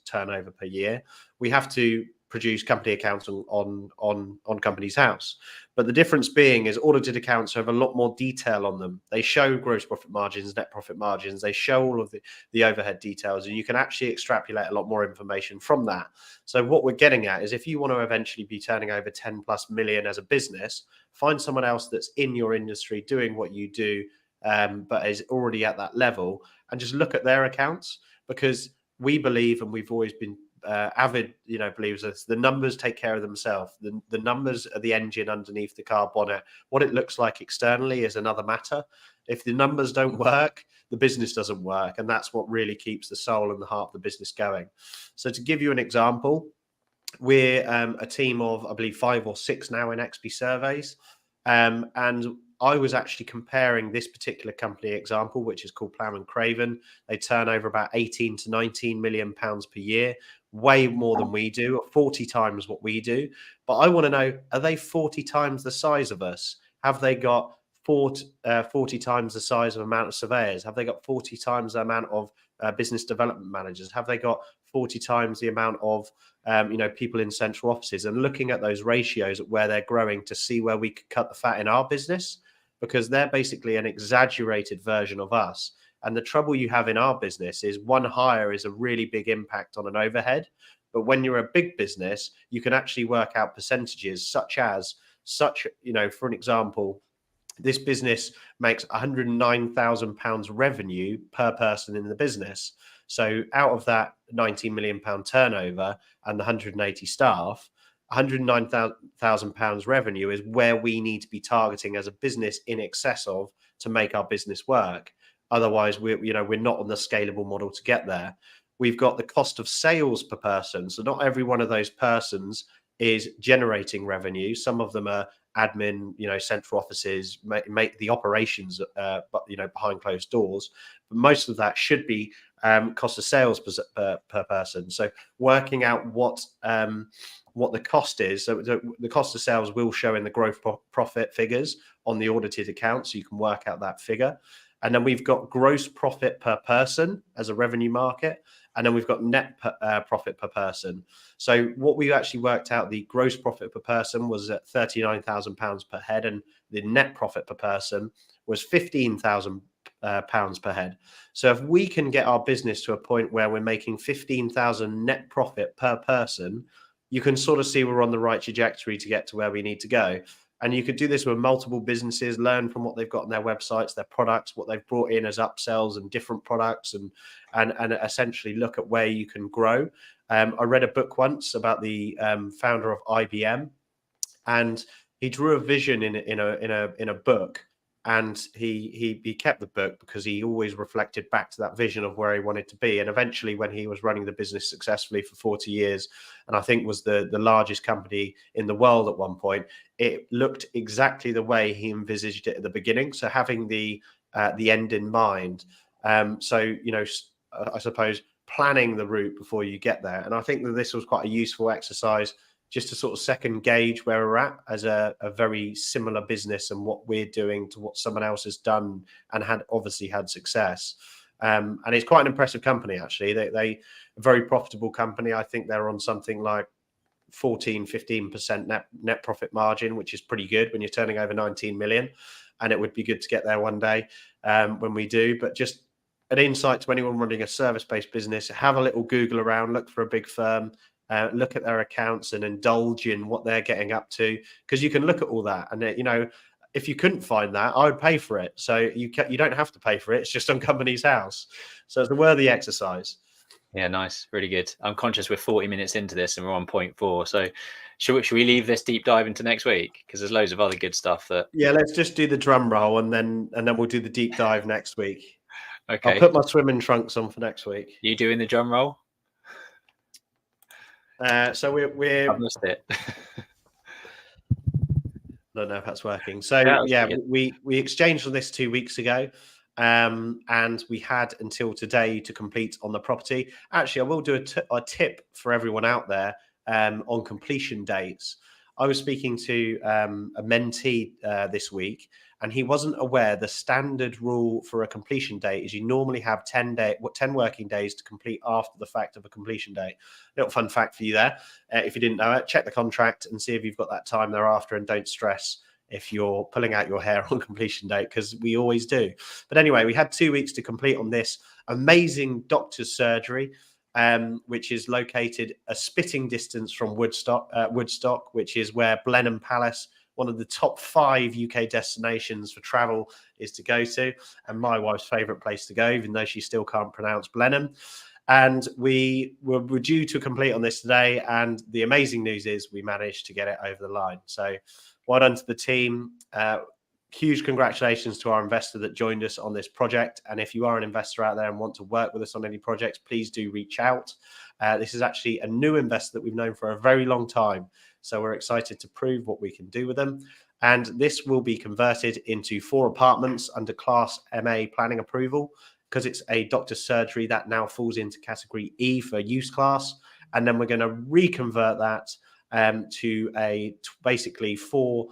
turnover per year, we have to produce company accounts on Companies House. But the difference being is audited accounts have a lot more detail on them. They show gross profit margins, net profit margins. They show all of the overhead details, and you can actually extrapolate a lot more information from that. So what we're getting at is, if you want to eventually be turning over 10 plus million as a business, find someone else that's in your industry doing what you do, but is already at that level, and just look at their accounts, because we believe, and we've always been avid believers, that the numbers take care of themselves. The numbers are the engine underneath the car bonnet. What it looks like externally is another matter. If the numbers don't work, the business doesn't work, and that's what really keeps the soul and the heart of the business going. So to give you an example, we're a team of, I believe, 5 or 6 now in XP Surveys, and I was actually comparing this particular company example, which is called Plowman Craven. They turn over about 18 to 19 million pounds per year, way more than we do, 40 times what we do. But I want to know, are they 40 times the size of us? Have they got 40 times the size of amount of surveyors? Have they got 40 times the amount of business development managers? Have they got 40 times the amount of people in central offices? And looking at those ratios at where they're growing to see where we could cut the fat in our business, because they're basically an exaggerated version of us. And the trouble you have in our business is, one hire is a really big impact on an overhead. But when you're a big business, you can actually work out percentages such, for an example, this business makes £109,000 revenue per person in the business. So out of that £19 million turnover and the 180 staff, £109,000 revenue is where we need to be targeting as a business in excess of, to make our business work. Otherwise, we're not on the scalable model to get there. We've got the cost of sales per person. So not every one of those persons is generating revenue. Some of them are admin, central offices, make the operations, behind closed doors. But most of that should be cost of sales per person. So working out what the cost is. So the cost of sales will show in the gross profit figures on the audited account, so you can work out that figure. And then we've got gross profit per person as a revenue market. And then we've got net profit per person. So what we actually worked out, the gross profit per person was at £39,000 per head, and the net profit per person was £15,000 per head. So if we can get our business to a point where we're making 15,000 net profit per person, you can sort of see we're on the right trajectory to get to where we need to go. And you could do this with multiple businesses, learn from what they've got on their websites, their products, what they've brought in as upsells and different products, and essentially look at where you can grow. I read a book once about the founder of IBM, and he drew a vision in a book, and he kept the book because he always reflected back to that vision of where he wanted to be. And eventually, when he was running the business successfully for 40 years, and I think was the largest company in the world at one point, it looked exactly the way he envisaged it at the beginning. So having the end in mind, So, I suppose planning the route before you get there. And I think that this was quite a useful exercise just to sort of second gauge where we're at as a very similar business and what we're doing to what someone else has done and had obviously had success. And it's quite an impressive company, actually. They a very profitable company. I think they're on something like 14-15% net profit margin, which is pretty good when you're turning over 19 million. And it would be good to get there one day when we do. But just an insight to anyone running a service-based business: have a little Google around, look for a big firm, look at their accounts and indulge in what they're getting up to, because you can look at all that. And if you couldn't find that, I would pay for it. So you don't have to pay for it. It's just on Companies House. So it's a worthy exercise. Yeah, nice. Really good. I'm conscious we're 40 minutes into this and we're on point 4. So should we leave this deep dive into next week? Because there's loads of other good stuff that... Yeah, let's just do the drum roll and then we'll do the deep dive next week. Okay. I'll put my swimming trunks on for next week. You doing the drum roll? So we're... I've missed it. I don't know if that's working. So yeah, we exchanged on this 2 weeks ago, and we had until today to complete on the property. Actually, I will do a tip for everyone out there on completion dates. I was speaking to a mentee this week, and he wasn't aware the standard rule for a completion date is you normally have 10 working days to complete after the fact of a completion date. Little fun fact for you there. If you didn't know it, check the contract and see if you've got that time thereafter, and don't stress if you're pulling out your hair on completion date, because we always do. But anyway, we had 2 weeks to complete on this amazing doctor's surgery, which is located a spitting distance from Woodstock, which is where Blenheim Palace, one of the top 5 UK destinations for travel, is to go to, and my wife's favourite place to go, even though she still can't pronounce Blenheim. And we were due to complete on this today, and the amazing news is we managed to get it over the line. So well done to the team. Huge congratulations to our investor that joined us on this project. And if you are an investor out there and want to work with us on any projects, please do reach out. This is actually a new investor that we've known for a very long time. So we're excited to prove what we can do with them. And this will be converted into 4 apartments under Class MA planning approval, because it's a doctor's surgery that now falls into category E for use class. And then we're going to reconvert that to basically 4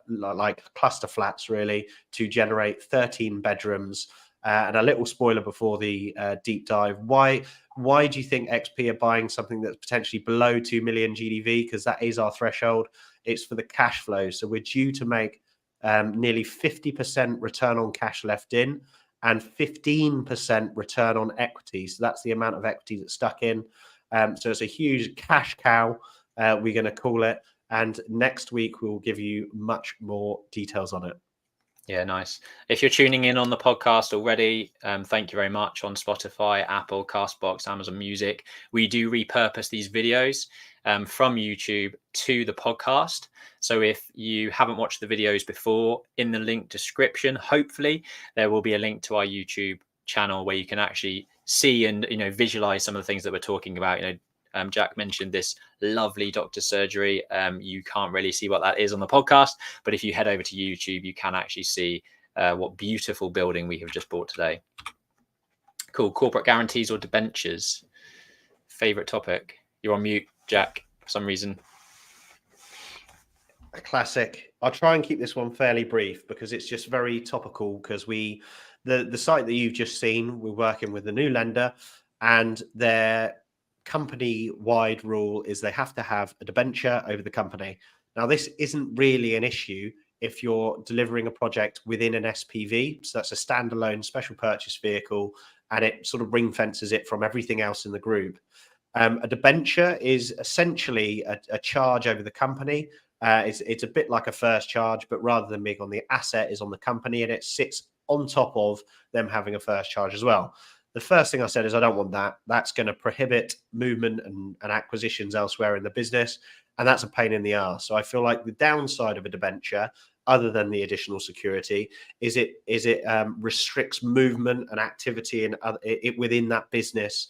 like cluster flats, really, to generate 13 bedrooms. And a little spoiler before the deep dive: why do you think XP are buying something that's potentially below 2 million GDV? Because that is our threshold. It's for the cash flow. So we're due to make nearly 50% return on cash left in and 15% return on equity. So that's the amount of equity that's stuck in. So it's a huge cash cow, we're going to call it. And next week, we'll give you much more details on it. Yeah, nice. If you're tuning in on the podcast already, thank you very much. On Spotify, Apple, Castbox, Amazon Music, we do repurpose these videos from YouTube to the podcast. So if you haven't watched the videos before, in the link description, hopefully there will be a link to our YouTube channel where you can actually see and visualize some of the things that we're talking about. Jack mentioned this lovely doctor's surgery. You can't really see what that is on the podcast, but if you head over to YouTube, you can actually see what beautiful building we have just bought today. Cool. Corporate guarantees or debentures? Favorite topic? You're on mute, Jack, for some reason. A classic. I'll try and keep this one fairly brief because it's just very topical, because the site that you've just seen, we're working with a new lender, and their company-wide rule is they have to have a debenture over the company. Now, this isn't really an issue if you're delivering a project within an SPV. So that's a standalone special purchase vehicle, and it sort of ring fences it from everything else in the group. A debenture is essentially a charge over the company. It's a bit like a first charge, but rather than being on the asset, is on the company, and it sits on top of them having a first charge as well. The first thing I said is I don't want that. That's going to prohibit movement and acquisitions elsewhere in the business, and that's a pain in the arse. So I feel like the downside of a debenture, other than the additional security, is it restricts movement and activity within that business.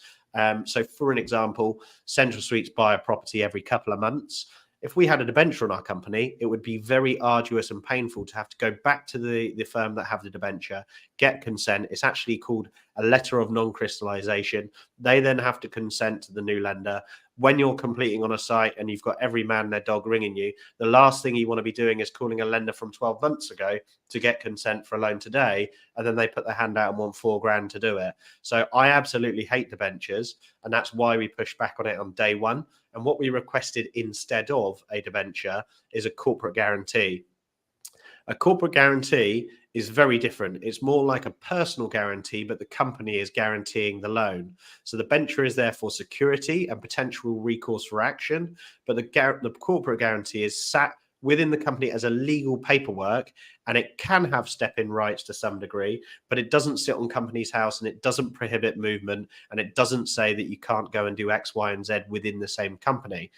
So for an example, Central Suites buy a property every couple of months. If we had a debenture on our company, it would be very arduous and painful to have to go back to the firm that have the debenture, get consent. It's actually called a letter of non-crystallization. They then have to consent to the new lender. When you're completing on a site and you've got every man and their dog ringing you, the last thing you want to be doing is calling a lender from 12 months ago to get consent for a loan today, and then they put their hand out and want $4,000 to do it. So I absolutely hate debentures, and that's why we pushed back on it on day one. And what we requested instead of a debenture is a corporate guarantee. A corporate guarantee is very different. It's more like a personal guarantee, but the company is guaranteeing the loan. So the debenture is there for security and potential recourse for action, but the corporate guarantee is sat within the company as a legal paperwork, and it can have step-in rights to some degree, but it doesn't sit on company's house, and it doesn't prohibit movement, and it doesn't say that you can't go and do X, Y, and Z within the same company.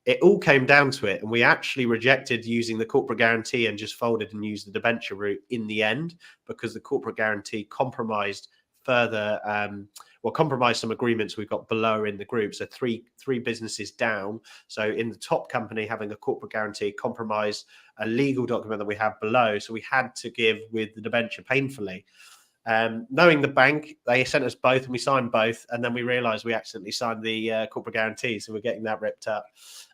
It all came down to it, and we actually rejected using the corporate guarantee and just folded and used the debenture route in the end, because the corporate guarantee compromised further, compromised some agreements we've got below in the group. So three businesses down. So in the top company, having a corporate guarantee compromised a legal document that we have below. So we had to give with the debenture painfully. Knowing the bank, they sent us both and we signed both, and then we realized we accidentally signed the corporate guarantee, so we're getting that ripped up.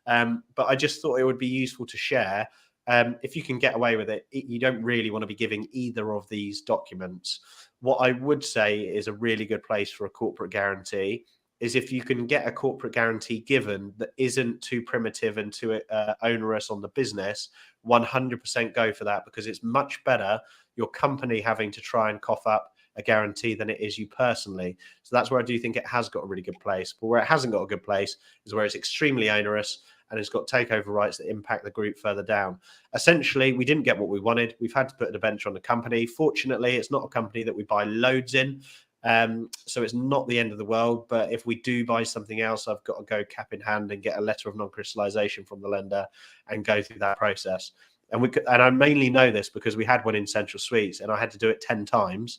But I just thought it would be useful to share. If you can get away with it, you don't really want to be giving either of these documents. What I would say is a really good place for a corporate guarantee is if you can get a corporate guarantee given that isn't too primitive and too onerous on the business, 100% go for that, because it's much better your company having to try and cough up a guarantee than it is you personally. So that's where I do think it has got a really good place. But where it hasn't got a good place is where it's extremely onerous and it's got takeover rights that impact the group further down. Essentially, we didn't get what we wanted. We've had to put a debenture on the company. Fortunately, it's not a company that we buy loads in. So it's not the end of the world. But if we do buy something else, I've got to go cap in hand and get a letter of non-crystallization from the lender and go through that process. And I mainly know this because we had one in Central Suites and I had to do it 10 times.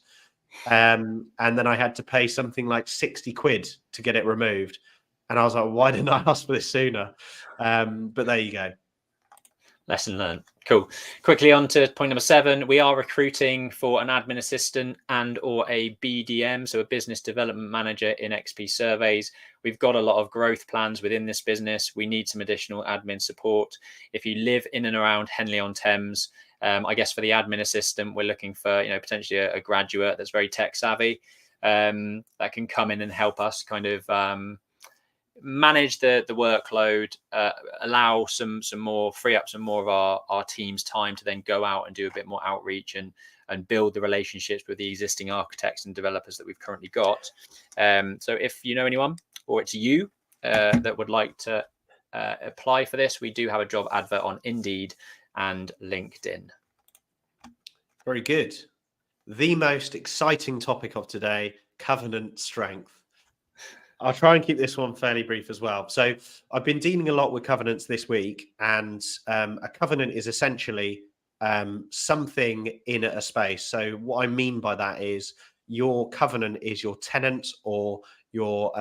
And then I had to pay something like 60 quid to get it removed. And I was like, why didn't I ask for this sooner? But there you go. Lesson learned. Cool. Quickly on to point number 7. We are recruiting for an admin assistant and or a BDM, so a business development manager in XP Surveys. We've got a lot of growth plans within this business. We need some additional admin support. If you live in and around Henley-on-Thames, I guess for the admin assistant, we're looking for potentially a graduate that's very tech savvy, that can come in and help us kind of manage the workload, allow some more, free up some more of our team's time to then go out and do a bit more outreach and build the relationships with the existing architects and developers that we've currently got. So if you know anyone or it's you that would like to apply for this, we do have a job advert on Indeed and LinkedIn. Very good. The most exciting topic of today, covenant strength. I'll try and keep this one fairly brief as well. So I've been dealing a lot with covenants this week, and a covenant is essentially something in a space. So what I mean by that is your covenant is your tenant or your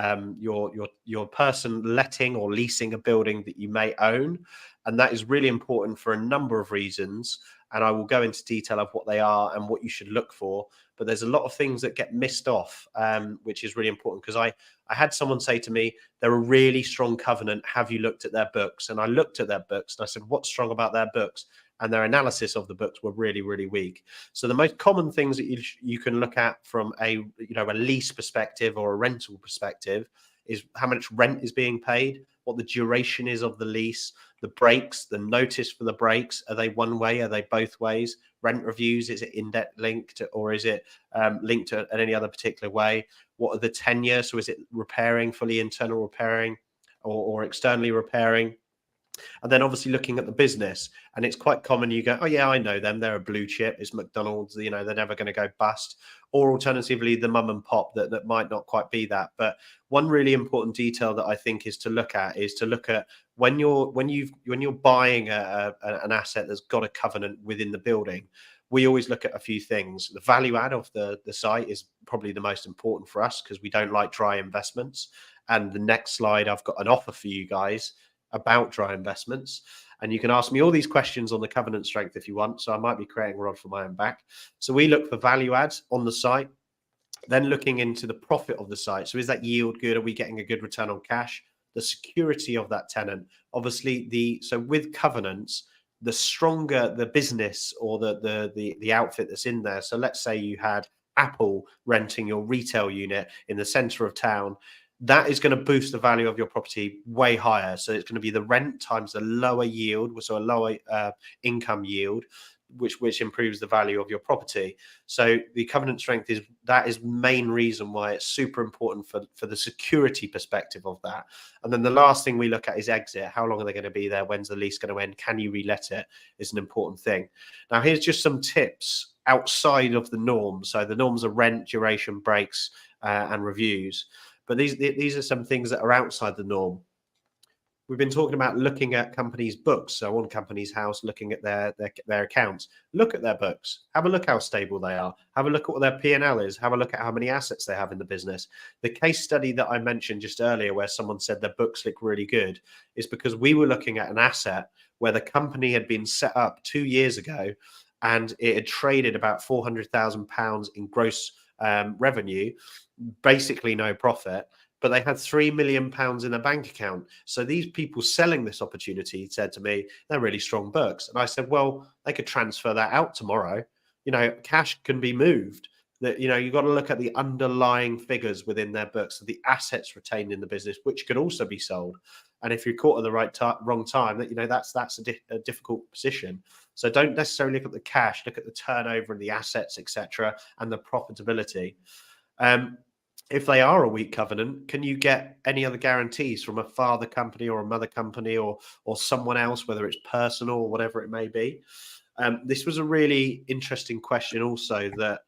person letting or leasing a building that you may own, and that is really important for a number of reasons. And I will go into detail of what they are and what you should look for. But there's a lot of things that get missed off, which is really important, because I had someone say to me, they're a really strong covenant. Have you looked at their books? And I looked at their books and I said, what's strong about their books? And their analysis of the books were really, really weak. So the most common things that you can look at from a lease perspective or a rental perspective is how much rent is being paid, what the duration is of the lease, the breaks, the notice for the breaks. Are they one way? Are they both ways? Rent reviews, is it index linked or is it linked to any other particular way? What are the tenure? So is it repairing, fully internal repairing or externally repairing? And then obviously looking at the business, and it's quite common you go, oh yeah, I know them, they're a blue chip, it's McDonald's, they're never going to go bust. Or alternatively, the mum and pop that might not quite be that. But one really important detail that I think is to look at when you're buying an asset that's got a covenant within the building. We always look at a few things. The value add of the site is probably the most important for us, because we don't like dry investments. And the next slide, I've got an offer for you guys. about dry investments. And you can ask me all these questions on the covenant strength if you want. So I might be creating a rod for my own back. So we look for value adds on the site, then looking into the profit of the site. So is that yield good? Are we getting a good return on cash? The security of that tenant. Obviously, so with covenants, the stronger the business or the outfit that's in there. So let's say you had Apple renting your retail unit in the center of town. That is going to boost the value of your property way higher. So it's going to be the rent times the lower yield, so a lower income yield, which improves the value of your property. So the covenant strength is main reason why it's super important for the security perspective of that. And then the last thing we look at is exit. How long are they going to be there? When's the lease going to end? Can you relet it? Is an important thing. Now here's just some tips outside of the norm. So the norms are rent, duration, breaks, and reviews. But these are some things that are outside the norm. We've been talking about looking at companies' books. So on Companies House, looking at their accounts. Look at their books. Have a look how stable they are. Have a look at what their P&L is. Have a look at how many assets they have in the business. The case study that I mentioned just earlier, where someone said their books look really good, is because we were looking at an asset where the company had been set up 2 years ago, and it had traded about £400,000 in gross revenue, basically no profit. But they had £3 million in a bank account. So these people selling this opportunity said to me, they're really strong books. And I said, well, they could transfer that out tomorrow. Cash can be moved. That you've got to look at the underlying figures within their books, so the assets retained in the business, which could also be sold. And if you're caught at the wrong time, that's a difficult position. So don't necessarily look at the cash, look at the turnover and the assets, etc., and the profitability. If they are a weak covenant, can you get any other guarantees from a father company or a mother company or someone else, whether it's personal or whatever it may be? This was a really interesting question also that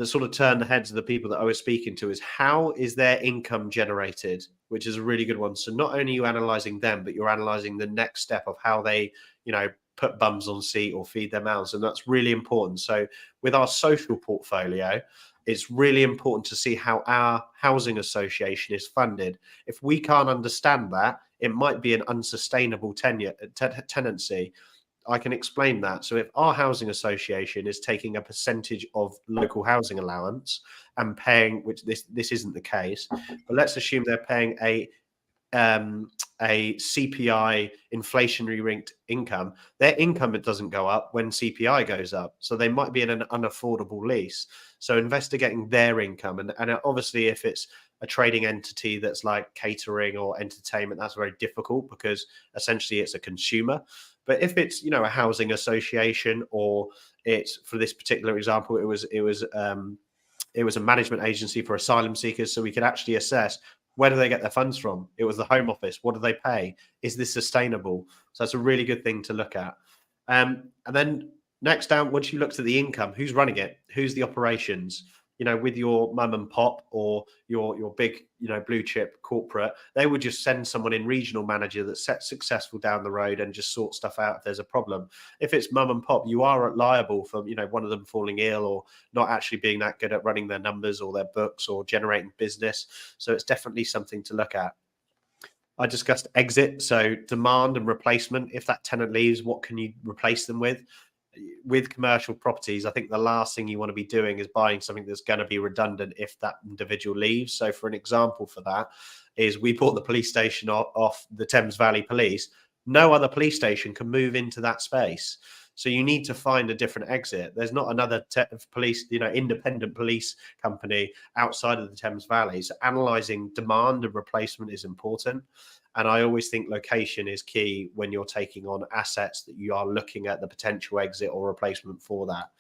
sort of turned the heads of the people that I was speaking to, is how is their income generated, which is a really good one. So not only are you analysing them, but you're analysing the next step of how they, put bums on seat or feed their mouths. And that's really important. So with our social portfolio, it's really important to see how our housing association is funded. If we can't understand that, it might be an unsustainable tenancy. I can explain that. So if our housing association is taking a percentage of local housing allowance and paying, which this isn't the case, but let's assume they're paying a CPI inflationary linked income, their income, it doesn't go up when CPI goes up. So they might be in an unaffordable lease. So investigating their income. And obviously if it's a trading entity that's like catering or entertainment, that's very difficult because essentially it's a consumer. But if it's, a housing association, or it's, for this particular example, it was a management agency for asylum seekers. So we could actually assess, where do they get their funds from? It was the Home Office. What do they pay? Is this sustainable? So that's a really good thing to look at. And then next down, once you looked at the income, who's running it? Who's the operations? With your mum and pop or your big, blue chip corporate, they would just send someone in, regional manager, that's successful down the road and just sort stuff out if there's a problem. If it's mum and pop, you are liable for, one of them falling ill or not actually being that good at running their numbers or their books or generating business. So it's definitely something to look at. I discussed exit, so demand and replacement. If that tenant leaves, what can you replace them with? With commercial properties, I think the last thing you want to be doing is buying something that's going to be redundant if that individual leaves. So for an example for that is, we bought the police station off the Thames Valley Police. No other police station can move into that space. So you need to find a different exit. There's not another police, independent police company outside of the Thames Valley. So analysing demand and replacement is important. And I always think location is key when you're taking on assets that you are looking at the potential exit or replacement for that.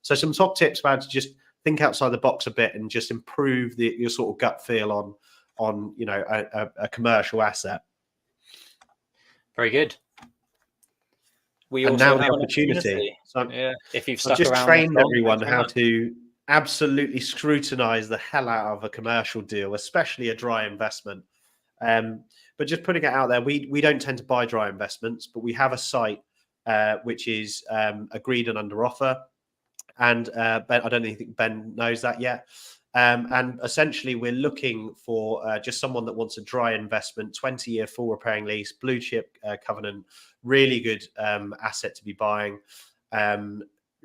So some top tips about to just think outside the box a bit and just improve your sort of gut feel on a commercial asset. Very good. We and also now the opportunity. So yeah, if you've stuck I've just around trained everyone how to absolutely scrutinize the hell out of a commercial deal, especially a dry investment. But just putting it out there, we don't tend to buy dry investments, but we have a site which is agreed and under offer. And Ben, I don't think Ben knows that yet. And essentially, we're looking for just someone that wants a dry investment, 20-year full repairing lease, blue chip covenant, really good asset to be buying.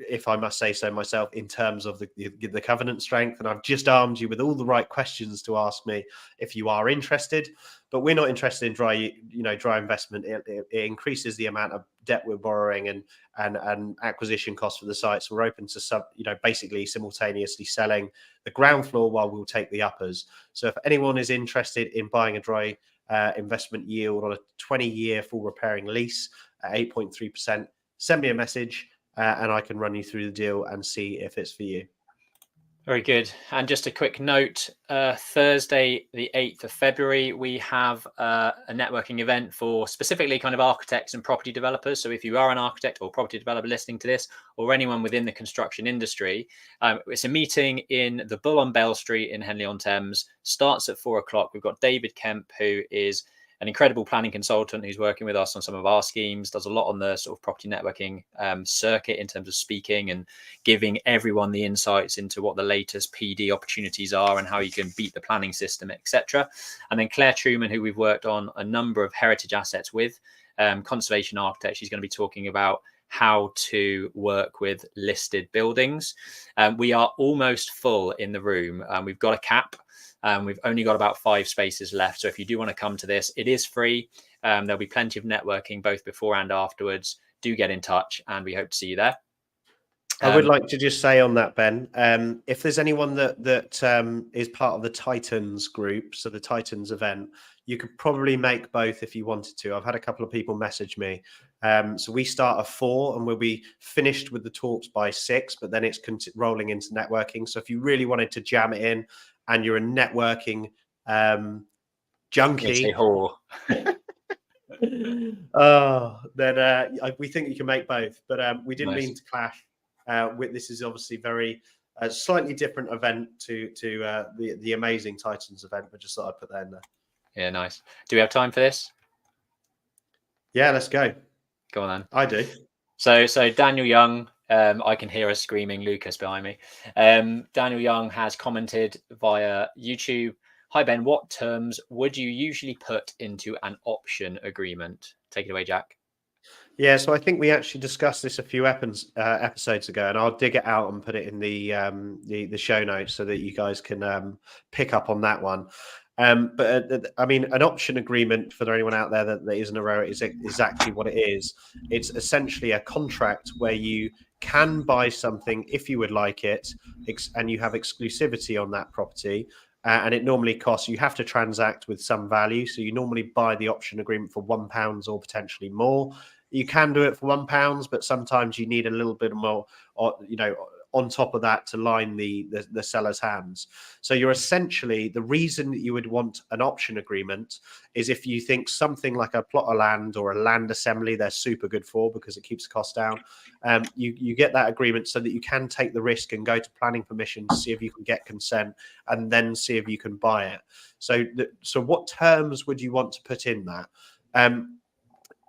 If I must say so myself, in terms of the covenant strength. And I've just armed you with all the right questions to ask me if you are interested. But we're not interested in dry investment. It increases the amount of debt we're borrowing and acquisition costs for the sites. We're open to basically simultaneously selling the ground floor while we'll take the uppers. So if anyone is interested in buying a dry investment yield on a 20-year full repairing lease at 8.3%, send me a message. And I can run you through the deal and see if it's for you. Very good. And just a quick note, Thursday, the 8th of February, we have a networking event for specifically kind of architects and property developers. So if you are an architect or property developer listening to this, or anyone within the construction industry, it's a meeting in the Bull on Bell Street in Henley-on-Thames, starts at 4:00. We've got David Kemp, who is an incredible planning consultant who's working with us on some of our schemes, does a lot on the sort of property networking circuit in terms of speaking and giving everyone the insights into what the latest PD opportunities are and how you can beat the planning system, etc. And then Claire Truman, who we've worked on a number of heritage assets with, conservation architect. She's going to be talking about how to work with listed buildings. We are almost full in the room. We've got a cap. We've only got about 5 spaces left. So if you do want to come to this, it is free. There'll be plenty of networking both before and afterwards. Do get in touch and we hope to see you there. I would like to just say on that, Ben, if there's anyone that is part of the Titans group, so the Titans event, you could probably make both if you wanted to. I've had a couple of people message me. So we start at 4 and we'll be finished with the talks by 6, but then it's rolling into networking. So if you really wanted to jam it in and you're a networking junkie, then we think you can make both. But we didn't mean to clash. This is obviously very slightly different event to the amazing Titans event, but just thought I'd put that in there. Yeah, nice. Do we have time for this? Yeah, let's go. Go on then. I do. So Daniel Young, I can hear us screaming Lucas behind me. Daniel Young has commented via YouTube. Hi Ben, what terms would you usually put into an option agreement? Take it away, Jack. Yeah, so I think we actually discussed this a few episodes ago, and I'll dig it out and put it in the show notes so that you guys can pick up on that one. But I mean, an option agreement, for anyone out there that isn't aware, is exactly what it is. It's essentially a contract where you can buy something if you would like it, and you have exclusivity on that property. And it normally costs, you have to transact with some value. So you normally buy the option agreement for £1 or potentially more. You can do it for £1, but sometimes you need a little bit more, on top of that to line the seller's hands. So you're essentially, the reason that you would want an option agreement is if you think something like a plot of land or a land assembly, they're super good for because it keeps the cost down. You get that agreement so that you can take the risk and go to planning permission to see if you can get consent and then see if you can buy it. So what terms would you want to put in that?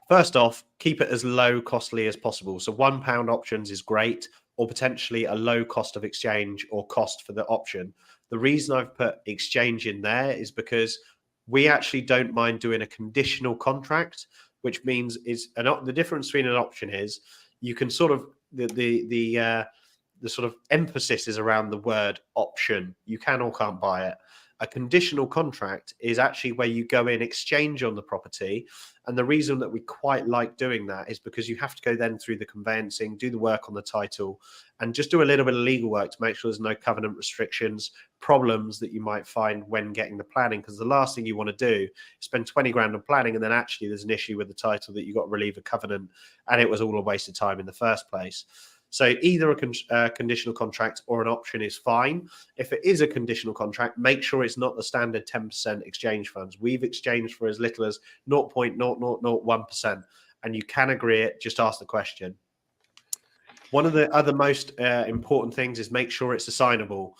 First off, keep it as low costly as possible. So £1 options is great, or potentially a low cost of exchange or cost for the option. The reason I've put exchange in there is because we actually don't mind doing a conditional contract, which means the difference between an option is you can sort of the sort of emphasis is around the word option. You can or can't buy it. A conditional contract is actually where you go in, exchange on the property. And the reason that we quite like doing that is because you have to go then through the conveyancing, do the work on the title, and just do a little bit of legal work to make sure there's no covenant restrictions, problems that you might find when getting the planning. Because the last thing you want to do is spend 20 grand on planning and then actually there's an issue with the title that you got to relieve a covenant and it was all a waste of time in the first place. So either a conditional contract or an option is fine. If it is a conditional contract, make sure it's not the standard 10% exchange funds. We've exchanged for as little as 0.0001%, and you can agree it. Just ask the question. One of the other most important things is make sure it's assignable.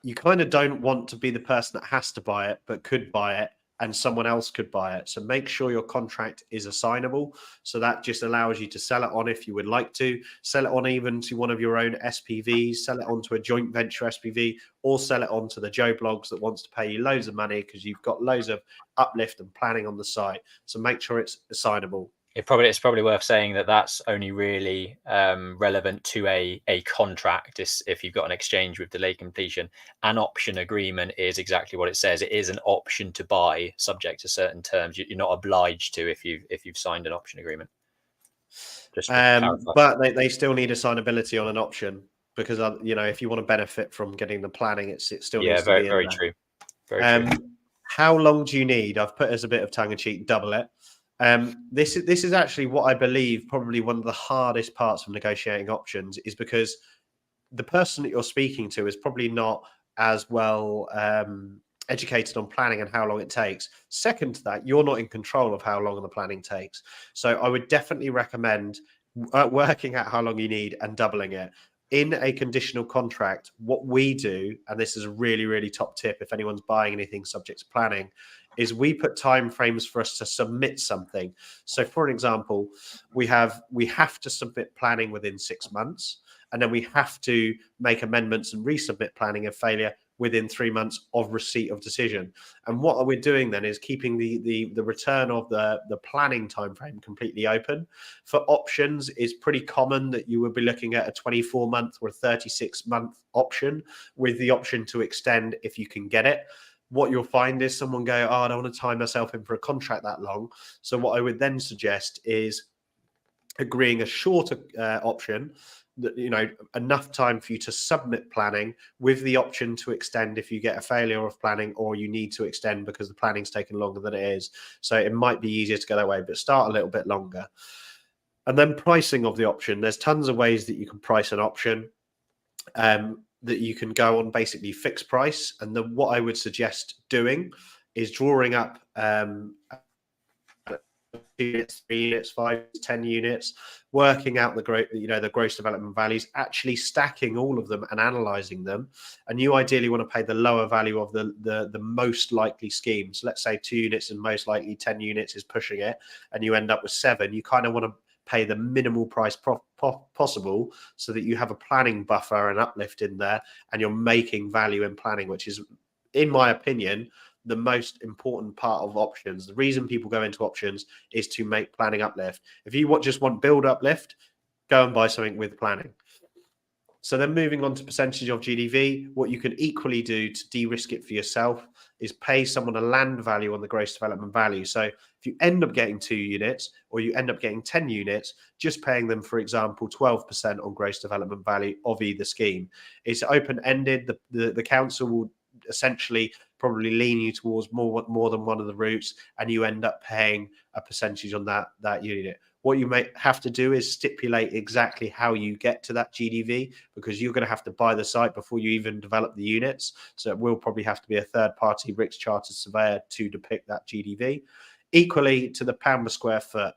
You kind of don't want to be the person that has to buy it, but could buy it and someone else could buy it. So make sure your contract is assignable. So that just allows you to sell it on if you would like to, sell it on even to one of your own SPVs, sell it onto a joint venture SPV, or sell it on to the Joe Blogs that wants to pay you loads of money because you've got loads of uplift and planning on the site. So make sure it's assignable. It's probably worth saying that that's only really relevant to a contract if you've got an exchange with delay completion. An option agreement is exactly what it says. It is an option to buy subject to certain terms. You're not obliged to if you've signed an option agreement. Just to clarify. But they still need assignability on an option because if you want to benefit from getting the planning, it still needs to be in very there. true. Very true. How long do you need? I've put as a bit of tongue in cheek, double it. This is actually what I believe probably one of the hardest parts of negotiating options, is because the person that you're speaking to is probably not as well educated on planning and how long it takes. Second to that, you're not in control of how long the planning takes. So I would definitely recommend working out how long you need and doubling it. In a conditional contract, what we do, and this is a really, really top tip if anyone's buying anything subject to planning, is we put time frames for us to submit something. So for an example, we have to submit planning within 6 months, and then we have to make amendments and resubmit planning if failure within 3 months of receipt of decision. And what we're doing then is keeping the return of the planning timeframe completely open. For options, it's pretty common that you would be looking at a 24-month or a 36-month option with the option to extend if you can get it. What you'll find is someone go, I don't want to tie myself in for a contract that long. So what I would then suggest is agreeing a shorter option, that enough time for you to submit planning with the option to extend if you get a failure of planning or you need to extend because the planning's taken longer than it is. So it might be easier to go that way, but start a little bit longer. And then pricing of the option. There's tons of ways that you can price an option. That you can go on basically fixed price. And then what I would suggest doing is drawing up 2 units, 3 units, 5, 10 units, working out the gross development values, actually stacking all of them and analyzing them. And you ideally want to pay the lower value of the most likely scheme. So let's say 2 units and most likely 10 units is pushing it, and you end up with 7. You kind of want to pay the minimal price possible so that you have a planning buffer and uplift in there, and you're making value in planning, which is, in my opinion, the most important part of options. The reason people go into options is to make planning uplift. If you just want build uplift, go and buy something with planning. So then moving on to percentage of GDV, what you can equally do to de-risk it for yourself is pay someone a land value on the gross development value. So if you end up getting 2 units or you end up getting 10 units, just paying them, for example, 12% on gross development value of either scheme. It's open-ended. The council will essentially probably lean you towards more than one of the routes, and you end up paying a percentage on that unit. What you may have to do is stipulate exactly how you get to that GDV, because you're going to have to buy the site before you even develop the units. So it will probably have to be a third-party RICS chartered surveyor to depict that GDV. Equally to the pound per square foot.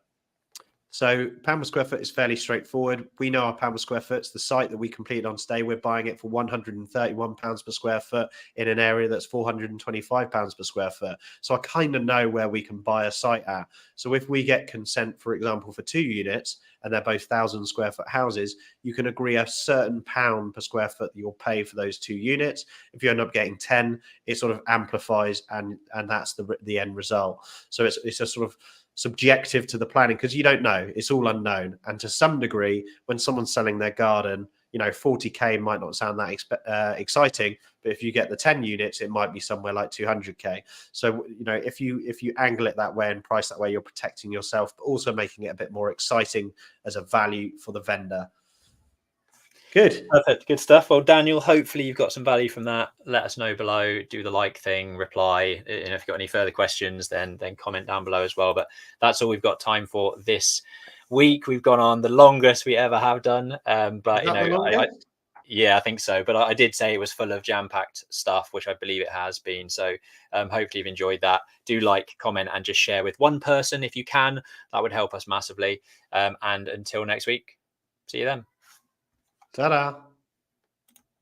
So pound per square foot is fairly straightforward. We know our pound per square foot. It's the site that we completed on today. We're buying it for £131 per square foot in an area that's £425 per square foot. So I kind of know where we can buy a site at. So if we get consent, for example, for 2 units, and they're both 1,000 square foot houses, you can agree a certain pound per square foot that you'll pay for those 2 units. If you end up getting 10, it sort of amplifies, and that's the end result. So it's a sort of subjective to the planning, because you don't know, it's all unknown. And to some degree, when someone's selling their garden, 40k might not sound that exciting, but if you get the 10 units, it might be somewhere like 200k. So if you angle it that way and price that way, you're protecting yourself, but also making it a bit more exciting as a value for the vendor. Good. Perfect. Good stuff. Well, Daniel, hopefully you've got some value from that. Let us know below. Do the like thing, reply. And if you've got any further questions, then comment down below as well. But that's all we've got time for this week. We've gone on the longest we ever have done. But I think so. But I did say it was full of jam-packed stuff, which I believe it has been. So hopefully you've enjoyed that. Do like, comment, and just share with one person if you can. That would help us massively. And until next week, see you then. Ta-da.